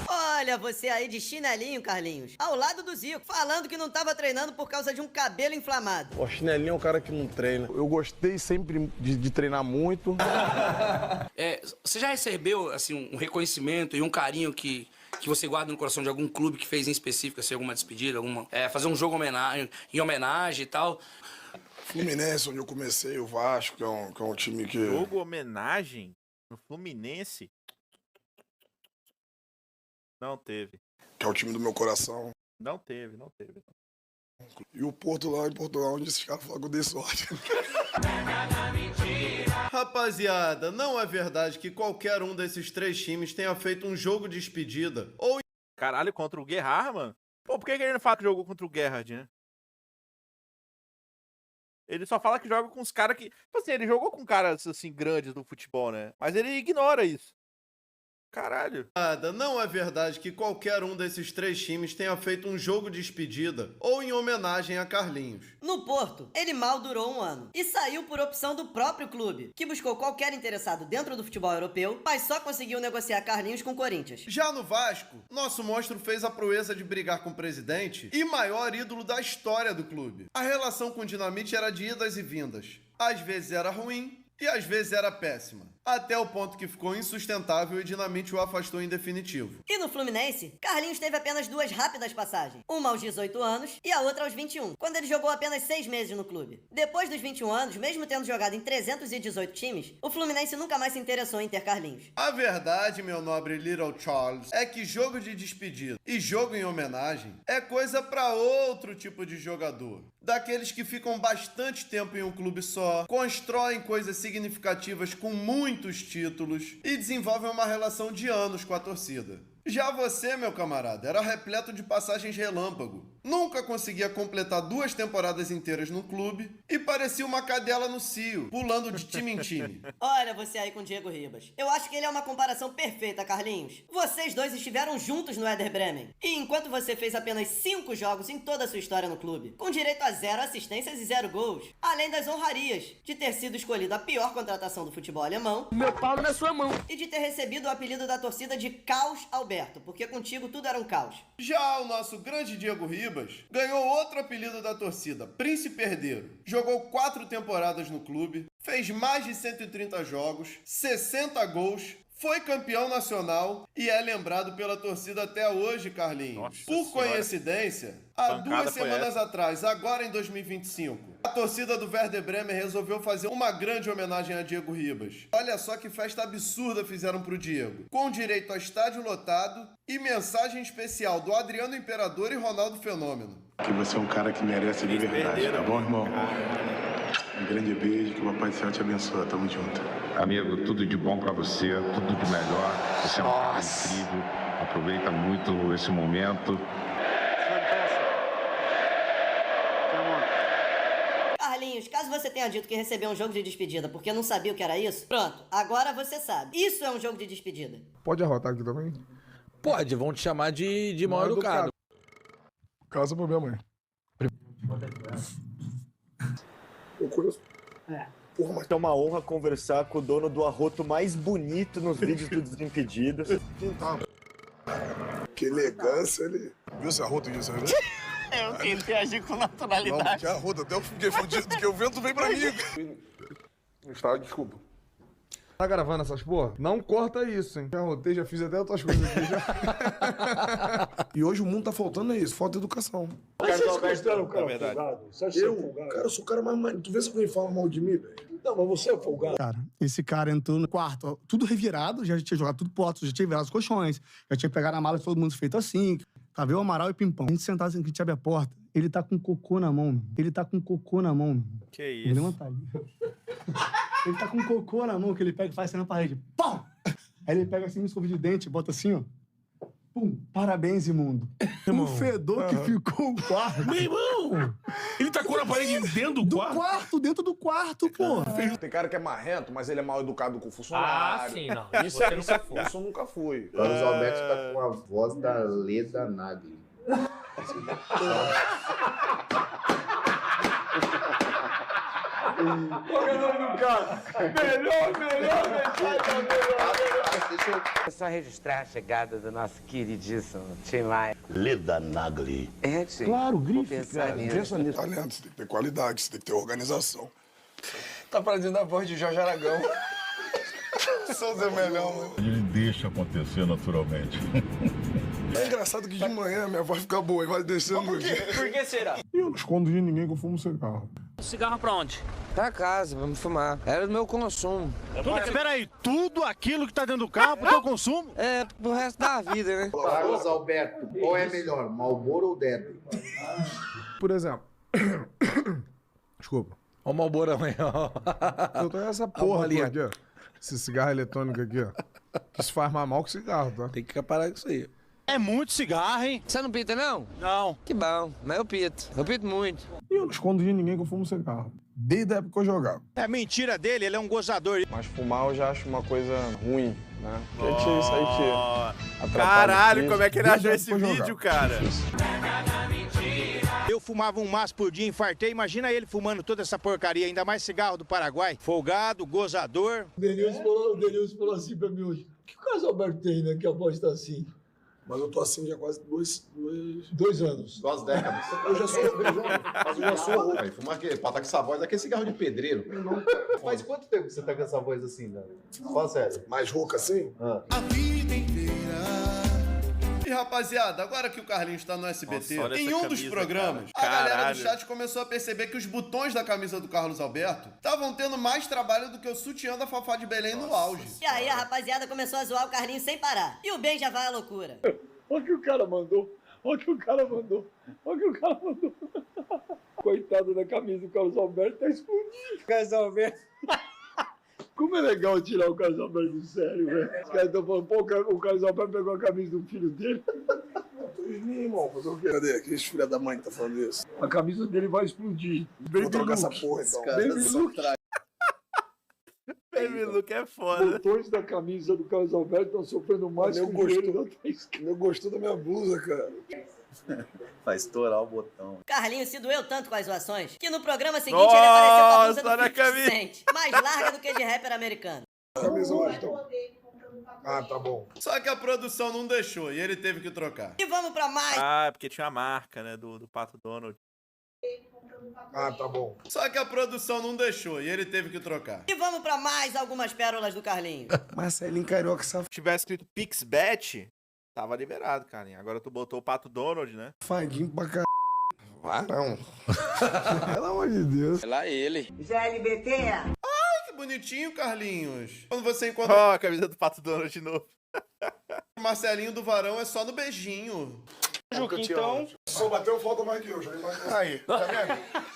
Olha você aí de chinelinho, Carlinhos, ao lado do Zico, falando que não tava treinando por causa de um cabelo inflamado. Pô, chinelinho é um cara que não treina. Eu gostei sempre de treinar muito. Você já recebeu, assim, um reconhecimento e um carinho que você guarda no coração de algum clube que fez em específico, assim, alguma despedida, fazer um jogo em homenagem e tal? Fluminense, onde eu comecei, o Vasco, que é um time que... Jogo homenagem no Fluminense? Não teve. Que é o time do meu coração. Não teve. E o Porto lá em Portugal, onde esses caras falam que eu dei sorte. Rapaziada, não é verdade que qualquer um desses 3 times tenha feito um jogo de despedida ou... Caralho, contra o Gerrard, mano? Pô, por que ele não fala que jogou contra o Gerrard, né? Ele só fala que joga com os caras que... Tipo assim, ele jogou com caras, assim, grandes do futebol, né? Mas ele ignora isso. Caralho. Não é verdade que qualquer um desses 3 times tenha feito um jogo de despedida ou em homenagem a Carlinhos. No Porto, ele mal durou 1 ano e saiu por opção do próprio clube, que buscou qualquer interessado dentro do futebol europeu, mas só conseguiu negociar Carlinhos com o Corinthians. Já no Vasco, nosso monstro fez a proeza de brigar com o presidente e maior ídolo da história do clube. A relação com o Dinamite era de idas e vindas. Às vezes era ruim e às vezes era péssima. Até o ponto que ficou insustentável e Dinamite o afastou em definitivo. E no Fluminense, Carlinhos teve apenas 2 rápidas passagens. Uma aos 18 anos e a outra aos 21, quando ele jogou apenas 6 meses no clube. Depois dos 21 anos, mesmo tendo jogado em 318 times, o Fluminense nunca mais se interessou em ter Carlinhos. A verdade, meu nobre Little Charles, é que jogo de despedida e jogo em homenagem é coisa pra outro tipo de jogador. Daqueles que ficam bastante tempo em um clube só, constroem coisas significativas com muitos títulos e desenvolvem uma relação de anos com a torcida. Já você, meu camarada, era repleto de passagens relâmpago. Nunca conseguia completar 2 temporadas inteiras no clube e parecia uma cadela no cio, pulando de time em time. Olha você aí com o Diego Ribas. Eu acho que ele é uma comparação perfeita, Carlinhos. Vocês dois estiveram juntos no Werder Bremen. E enquanto você fez apenas 5 jogos em toda a sua história no clube, com direito a 0 assistências e 0 gols, além das honrarias de ter sido escolhido a pior contratação do futebol alemão, meu pau na sua mão, e de ter recebido o apelido da torcida de Caos Alberto, porque contigo tudo era um caos. Já o nosso grande Diego Ribas ganhou outro apelido da torcida, Príncipe Herdeiro. Jogou 4 temporadas no clube, fez mais de 130 jogos, 60 gols, foi campeão nacional e é lembrado pela torcida até hoje, Carlinhos. Nossa Por senhora. Coincidência, há 2 semanas atrás, agora em 2025, a torcida do Werder Bremen resolveu fazer uma grande homenagem a Diego Ribas. Olha só que festa absurda fizeram pro Diego, com direito a estádio lotado e mensagem especial do Adriano Imperador e Ronaldo Fenômeno. Que você é um cara que merece de verdade, tá bom, irmão? Um grande beijo, que o Papai do Céu te abençoe. Tamo junto. Amigo, tudo de bom pra você, tudo de melhor. Você é um cara incrível. Aproveita muito esse momento. Carlinhos, caso você tenha dito que recebeu um jogo de despedida porque não sabia o que era isso, pronto, agora você sabe. Isso é um jogo de despedida. Pode arrotar aqui também? Pode, vão te chamar de mal educado. Casa pro minha mãe. Eu conheço. Porra, mas é uma honra conversar com o dono do arroto mais bonito nos vídeos do Desimpedidos. Que elegância, ele... Viu esse arroto aqui, você viu? Eu tentei agir com naturalidade. Não, que arroto, até eu fiquei fudido, que o vento vem pra mim. Está, desculpa. Tá gravando essas porra? Não corta isso, hein? Já arrotei, já fiz até outras coisas aqui já. E hoje o mundo tá faltando isso, falta educação. Mas você se considera um cara verdade. folgado? Você acha que você é folgado? Cara, eu sou o cara mais... Tu vê se alguém fala mal de mim, velho? Não, mas você é folgado. Cara, esse cara entrou no quarto, ó, tudo revirado, já tinha jogado tudo pro alto, já tinha virado os colchões, já tinha pegado a mala de todo mundo feito assim. Tava eu, Amaral e Pimpão. A gente sentado assim, que a gente abre a porta, ele tá com cocô na mão, meu. Ele tá com cocô na mão, meu. Que isso? Vou levantar ali. Ele tá com cocô na mão, que ele pega e faz assim na parede. Pau! Aí ele pega assim, um escova de dente, bota assim, ó. Pum, parabéns, imundo. O fedor que ficou o quarto. Meu irmão! Ele tacou na parede dentro do quarto? Dentro do quarto, pô. Tem cara que é marrento, mas ele é mal educado com o funcionário. Ah, sim, não. Isso eu nunca fui. Carlos Alberto tá com a voz da Leda Nagli. Qual é o nome do cara? Melhor. É só registrar a chegada do nosso queridíssimo Tim Maia. Leda Nagli. É, Tim. Claro, grife, Pensar cara. nisso. Pensa nisso. Talento, você tem que ter qualidade, você tem que ter organização. Tá fazendo a voz de Jorge Aragão. Sou Zé Melhão, mano. Ele deixa acontecer naturalmente. É engraçado que de manhã minha voz fica boa e vai descendo. Por que será? Eu não escondo de ninguém que eu fumo cigarro. Cigarro pra onde? Pra casa, vamos fumar. Era do meu consumo. Espera aí, tudo aquilo que tá dentro do carro pro teu consumo? É, pro resto da vida, né? Carlos Alberto, qual é melhor, Marlboro ou Deadly? Por exemplo. Desculpa. Ó o Malborão aí, ó. Eu tenho essa porra aqui, ó. Esse cigarro eletrônico aqui, ó. Que isso faz mais mal que cigarro, tá? Tem que parar com isso aí. É muito cigarro, hein? Você não pita, não? Não. Que bom, mas eu pito. Eu pito muito. E eu não escondo de ninguém que eu fumo cigarro. Desde a época que eu jogava. É mentira dele, ele é um gozador. Mas fumar eu já acho uma coisa ruim, né? Porque isso aí que atrapalha Caralho, o como é que ele peso. achou esse vídeo, cara? Eu fumava um maço por dia, infartei. Imagina ele fumando toda essa porcaria, ainda mais cigarro do Paraguai. Folgado, gozador. O Denilson falou assim pra mim hoje. O que o Carlos Alberto tem, né? Que a voz tá assim. Mas eu tô assim já quase 2 anos. 2 décadas. Eu já sou Mas eu já sou. Aí, fuma aqui, pra estar com essa voz, aquele cigarro de pedreiro. Faz quanto tempo que você tá com essa voz assim, né? Fala sério. mais rouca assim? A vida inteira. E rapaziada, agora que o Carlinhos tá no SBT, Nossa, olha em essa um dos camisa, programas, cara. a galera Caralho. do chat começou a perceber que os botões da camisa do Carlos Alberto estavam tendo mais trabalho do que o sutiã da Fafá de Belém no auge. E aí a rapaziada começou a zoar o Carlinhos sem parar. E o Ben já vai à loucura. Olha o que o cara mandou. Coitado da camisa do Carlos Alberto, tá explodindo. Carlos Alberto. Como é legal tirar o Carlos Alberto do sério, velho. Os caras estão falando, pô, o Carlos Alberto pegou a camisa do filho dele. Irmão, fazer o quê? Cadê? Aqueles filha da mãe que tá falando isso. A camisa dele vai explodir. Vou trocar essa porra, então. Baby Luke. Baby Luke é foda. Botões da camisa do Carlos Alberto estão sofrendo mais que o joelho da Thaís. Eu gostou da minha blusa, cara. Vai estourar o botão. Carlinhos se doeu tanto com as zoações que no programa seguinte ele apareceu com a blusa olha a do 50 camisa. Cent, mais larga do que de rapper americano. Camisa hoje, então. Ah, tá bom. Só que a produção não deixou e ele teve que trocar. E vamos pra mais. Ah, é porque tinha a marca, né, do Pato Donald. Ah, tá bom. Só que a produção não deixou e ele teve que trocar. E vamos pra mais algumas pérolas do Carlinhos. Marcelinho Carioca, safado. Se tivesse escrito PixBet, tava liberado, carinha. Agora tu botou o Pato Donald, né? Fadinho pra caralho. Varão. Pelo amor de Deus. É lá ele. GLBT. Ai, que bonitinho, Carlinhos. Quando você encontra Ó, a camisa do Pato Donald de novo. o Marcelinho do Varão é só no beijinho. Então... Só bateu falta mais que eu. Joguei mais que eu. Aí, tá vendo?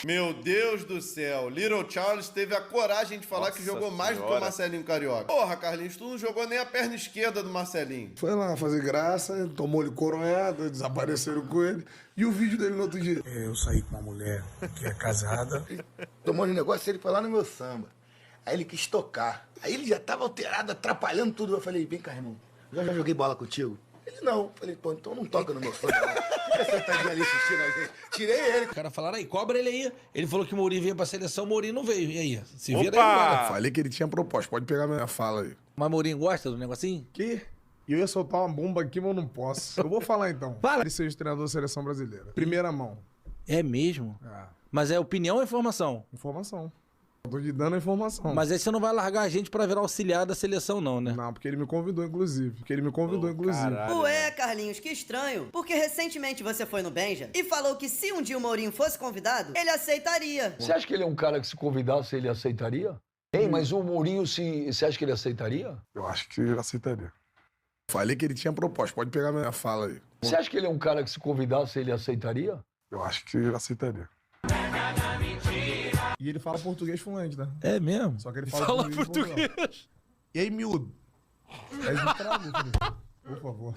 Meu Deus do céu, Little Charles teve a coragem de falar que jogou mais do que o Marcelinho Carioca. Porra, Carlinhos, tu não jogou nem a perna esquerda do Marcelinho. Foi lá fazer graça, tomou-lhe coronhada, desapareceram com ele. E o vídeo dele no outro dia? Eu saí com uma mulher que é casada. Tomou um negócio, ele foi lá no meu samba. Aí ele quis tocar. Aí ele já tava alterado, atrapalhando tudo. Eu falei, vem cá, irmão, já joguei bola contigo? Ele, não. Eu falei, pô, então não toca no meu samba. Fica sentadinho ali assistindo a gente. Tirei ele. O cara falaram aí, cobra ele aí. Ele falou que o Mourinho veio pra seleção, o Mourinho não veio. E aí? Se vira aí agora. Falei que ele tinha proposta, pode pegar minha fala aí. Mas o Mourinho gosta do negocinho? Que? Eu ia soltar uma bomba aqui, mas eu não posso. Eu vou falar então. Fala. Ele seja treinador da seleção brasileira. Primeira mão. É mesmo? Mas é opinião ou informação? Informação. Eu tô te dando a informação. Mas aí você não vai largar a gente pra virar auxiliar da seleção, não, né? Não, porque ele me convidou, inclusive. Ué, Carlinhos, que estranho. Porque recentemente você foi no Benja e falou que se um dia o Mourinho fosse convidado, ele aceitaria. Você acha que ele é um cara que se convidasse, ele aceitaria? Ei, mas o Mourinho, você acha que ele aceitaria? Eu acho que ele aceitaria. Falei que ele tinha proposta, pode pegar minha fala aí. Você acha que ele é um cara que se convidasse, ele aceitaria? Eu acho que ele aceitaria. E ele fala português fluente, né? É mesmo? Só que ele fala português. E aí, miúdo? Aí me travou, filho. Por favor.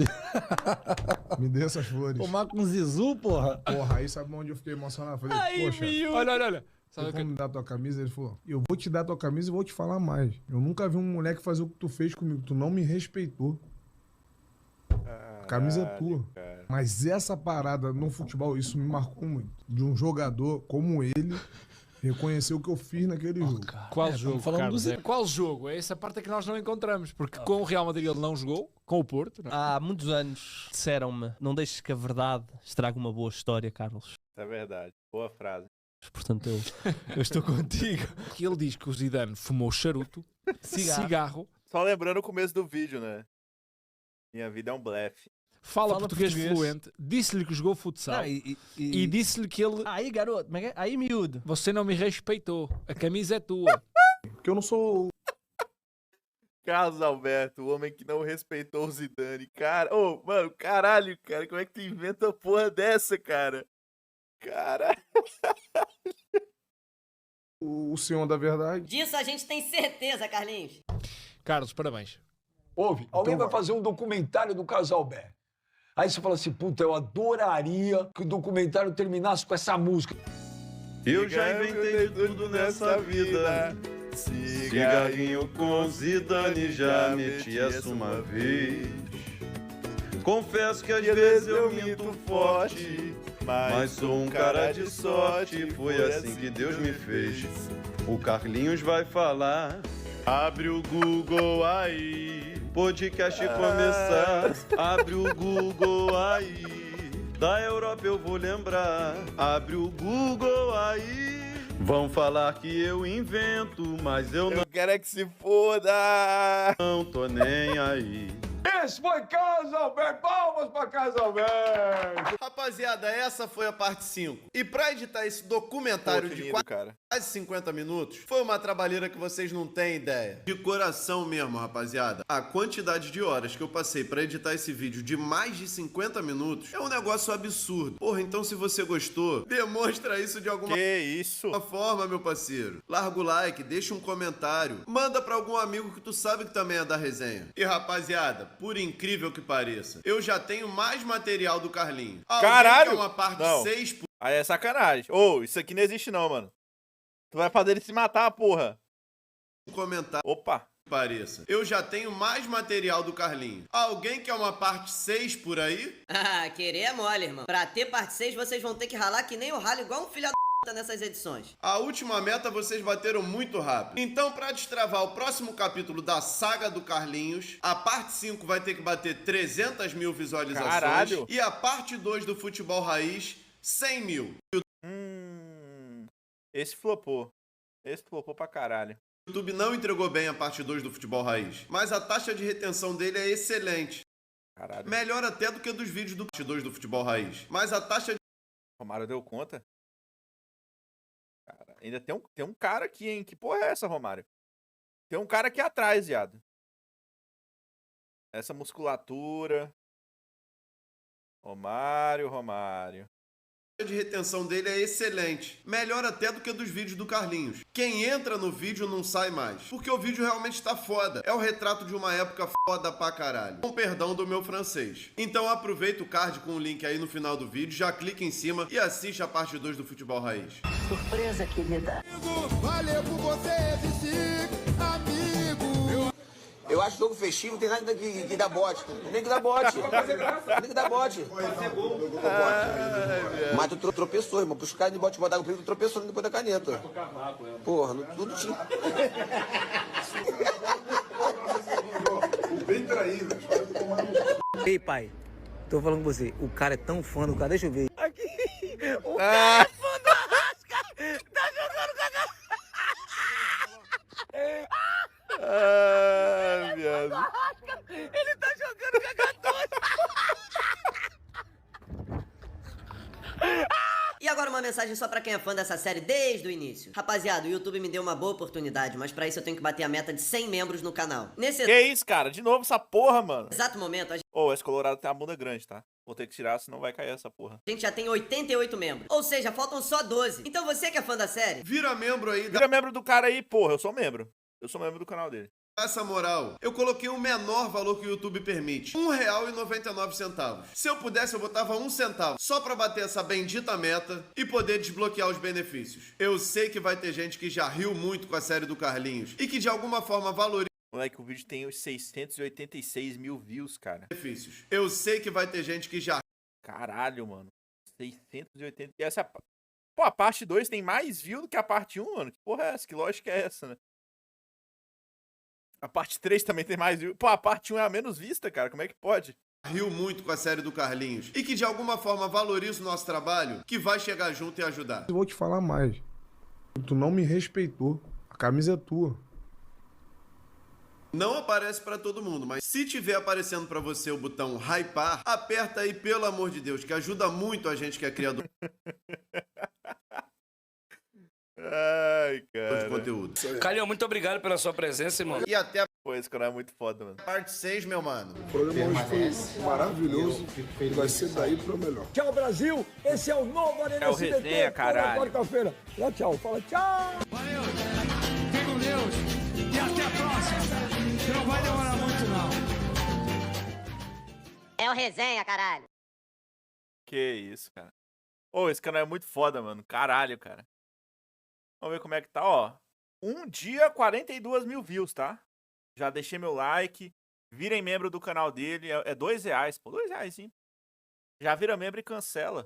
Me dê essas flores. Fumar com Zizu, porra. Porra, aí sabe onde eu fiquei emocionado? Falei, Aí, poxa, miúdo. Olha. Sabe como me dar tua camisa? Ele falou, eu vou te dar tua camisa e vou te falar mais. Eu nunca vi um moleque fazer o que tu fez comigo. Tu não me respeitou. A camisa é tua. Cara. Mas essa parada no futebol, isso me marcou muito. De um jogador como ele reconhecer o que eu fiz naquele jogo. Qual jogo, Carlos? do... Qual jogo? Essa parte é que nós não encontramos. Porque com o Real Madrid ele não jogou, com o Porto. Não. Há muitos anos disseram-me, não deixes que a verdade estrague uma boa história, Carlos. É verdade. Boa frase. Portanto, eu estou contigo. Que ele diz que o Zidane fumou charuto, cigarro. Só lembrando o começo do vídeo, né? Minha vida é um blefe. Fala português fluente, disse-lhe que jogou futsal Não, e disse-lhe que ele... Aí, garoto, aí, miúdo. Você não me respeitou, a camisa é tua. Porque eu não sou... Carlos Alberto, o homem que não respeitou o Zidane. Cara, mano, caralho, cara, como é que tu inventa a porra dessa, cara? Cara... O senhor da verdade. Disso a gente tem certeza, Carlinhos. Carlos, parabéns. Ouve, alguém vai fazer um documentário do Carlos Alberto. Aí você fala assim, puta, eu adoraria que o documentário terminasse com essa música. Eu já inventei tudo nessa vida. Cigarrinho com Zidane, já meti essa uma vez. Confesso que às vezes eu minto forte, mas sou um cara de sorte. Foi assim que Deus me fez. O Carlinhos vai falar. Abre o Google aí, podcast começar. Abre o Google aí, da Europa eu vou lembrar. Abre o Google aí. Vão falar que eu invento, mas eu não... Eu quero é que se foda! Não tô nem aí. Esse foi Carlos Alberto, palmas pra Carlos Alberto! Rapaziada, essa foi a parte 5. E pra editar esse documentário Pô, que de lindo, cara. quase 50 minutos, foi uma trabalheira que vocês não têm ideia. De coração mesmo, rapaziada. A quantidade de horas que eu passei pra editar esse vídeo de mais de 50 minutos é um negócio absurdo. Porra, então se você gostou, demonstra isso de alguma forma, meu parceiro. Larga o like, deixa um comentário, manda pra algum amigo que tu sabe que também é da resenha. E rapaziada, por incrível que pareça, eu já tenho mais material do Carlinho. Caralho! É uma parte Não. 6 por... Aí é sacanagem. Isso aqui não existe não, mano. Tu vai fazer ele se matar, porra. Comentário. Opa. Pareça. Eu já tenho mais material do Carlinho. Alguém quer uma parte 6 por aí? Ah, querer é mole, irmão. Pra ter parte 6, vocês vão ter que ralar que nem o ralo, igual um filho da puta nessas edições. A última meta vocês bateram muito rápido. Então, pra destravar o próximo capítulo da saga do Carlinhos, a parte 5 vai ter que bater 300 mil visualizações. Caralho. E a parte 2 do Futebol Raiz, 100 mil. Esse flopou. Esse flopou pra caralho. O YouTube não entregou bem a parte 2 do Futebol Raiz, mas a taxa de retenção dele é excelente. Caralho. Melhor até do que dos vídeos do parte 2 do Futebol Raiz. Mas a taxa de... Romário deu conta? Cara, ainda tem um cara aqui, hein? Que porra é essa, Romário? Tem um cara aqui atrás, viado. Essa musculatura. Romário. A de retenção dele é excelente. Melhor até do que dos vídeos do Carlinhos. Quem entra no vídeo não sai mais. Porque o vídeo realmente tá foda. É o retrato de uma época foda pra caralho. Com perdão do meu francês. Então aproveita o card com o link aí no final do vídeo, já clica em cima e assiste a parte 2 do Futebol Raiz. Surpresa, querida. Valeu por você existir, amigo. Eu acho jogo festivo, não tem nada que dá bote. Nem que dá bote. Nem que dá bote. Mas tu tropeçou, irmão. Puxa o cara de bote botar no peito, tu tropeçou depois da caneta. Porra, tudo tinha. Bem traído. Ei, pai. Tô falando com você. O cara é tão fã do cara. Deixa eu ver. Aqui. O cara é fã do Arrasca. Tá jogando com a cara. Ah, viado. Ele tá jogando com a 14. E agora uma mensagem só pra quem é fã dessa série desde o início. Rapaziada, o YouTube me deu uma boa oportunidade, mas pra isso eu tenho que bater a meta de 100 membros no canal. Nesse Que isso, cara? De novo essa porra, mano. exato momento, a Esse Colorado tem a bunda grande, tá? Vou ter que tirar, senão vai cair essa porra. gente já tem 88 membros. Ou seja, faltam só 12. Então você que é fã da série, Vira membro aí. Vira membro do cara aí, porra. Eu sou membro. Eu sou membro do canal dele. essa moral, eu coloquei o menor valor que o YouTube permite, R$1,99. Se eu pudesse, eu botava 1 centavo, só pra bater essa bendita meta e poder desbloquear os benefícios. Eu sei que vai ter gente que já riu muito com a série do Carlinhos e que de alguma forma valoriza. Moleque, o vídeo tem os 686 mil views, cara. Benefícios. Eu sei que vai ter gente que já... Caralho, mano. 680... E essa... Pô, a parte 2 tem mais view do que a parte 1, mano. Que porra é essa? Que lógica é essa, né? A parte 3 também tem mais view. Pô, a parte 1 é a menos vista, cara. Como é que pode? Riu muito com a série do Carlinhos e que de alguma forma valoriza o nosso trabalho, que vai chegar junto e ajudar. Eu vou te falar mais. Tu não me respeitou. A camisa é tua. Não aparece pra todo mundo, mas se tiver aparecendo pra você o botão hypar, aperta aí, pelo amor de Deus, que ajuda muito a gente que é criador Ai, cara. de conteúdo. Carlinhos, muito obrigado pela sua presença, irmão. E até a Pô, esse canal é muito foda, mano. parte 6, meu mano. O programa hoje foi maravilhoso. Vai ser daí pro melhor. Tchau, Brasil. Esse é o novo Arena É o SBT. resenha, caralho. Quarta-feira. Dá tchau. Fala tchau. Valeu. Fique com Deus. E até a próxima. Que não vai demorar muito, não. É o resenha, caralho. Que isso, cara. Ô, esse canal é muito foda, mano. Caralho, cara. Vamos ver como é que tá, ó. Um dia, 42 mil views, tá? Já deixei meu like. Virem membro do canal dele. É R$2, pô. R$2, sim. Já vira membro e cancela.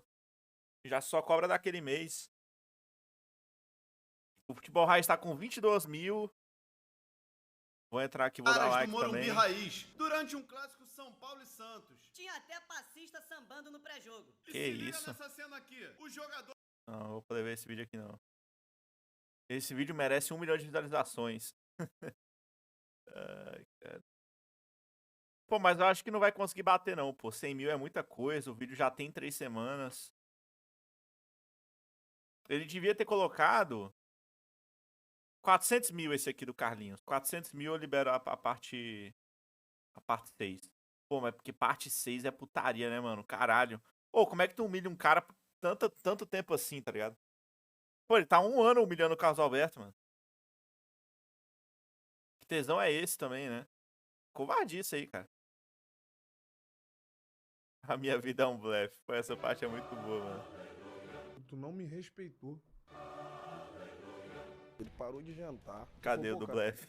Já só cobra daquele mês. O Futebol Raiz tá com 22 mil. Vou entrar aqui, vou dar like do Morumbi também. Raiz, durante um clássico São Paulo e Santos. Tinha até passista sambando no pré-jogo. E Que se liga isso? nessa cena aqui. O jogador... Não, não vou poder ver esse vídeo aqui, não. Esse vídeo merece 1 milhão de visualizações. Ai, cara. Pô, mas eu acho que não vai conseguir bater, não, pô. 100 mil é muita coisa. O vídeo já tem 3 semanas. Ele devia ter colocado 400 mil esse aqui do Carlinhos. 400 mil eu libero a parte 6. Pô, mas porque parte 6 é putaria, né, mano? Caralho. Pô, como é que tu humilha um cara por tanto tempo assim, tá ligado? Pô, ele tá 1 ano humilhando o Carlos Alberto, mano. Que tesão é esse também, né? Covardice aí, cara. A minha vida é um blefe. Pô, essa parte é muito boa, mano. Tu não me respeitou. Ele parou de jantar. Cadê o do blefe?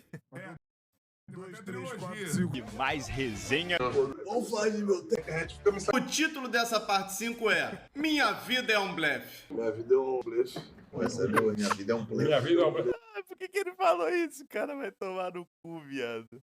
2, 3, 4, 5. E mais resenha. Vamos falar de meu técnico. O título dessa parte 5 é Minha Vida é um Blefe. Minha vida é um blefe. Essa é boa, minha vida é um blefe. Por que ele falou isso? O cara vai tomar no cu, viado.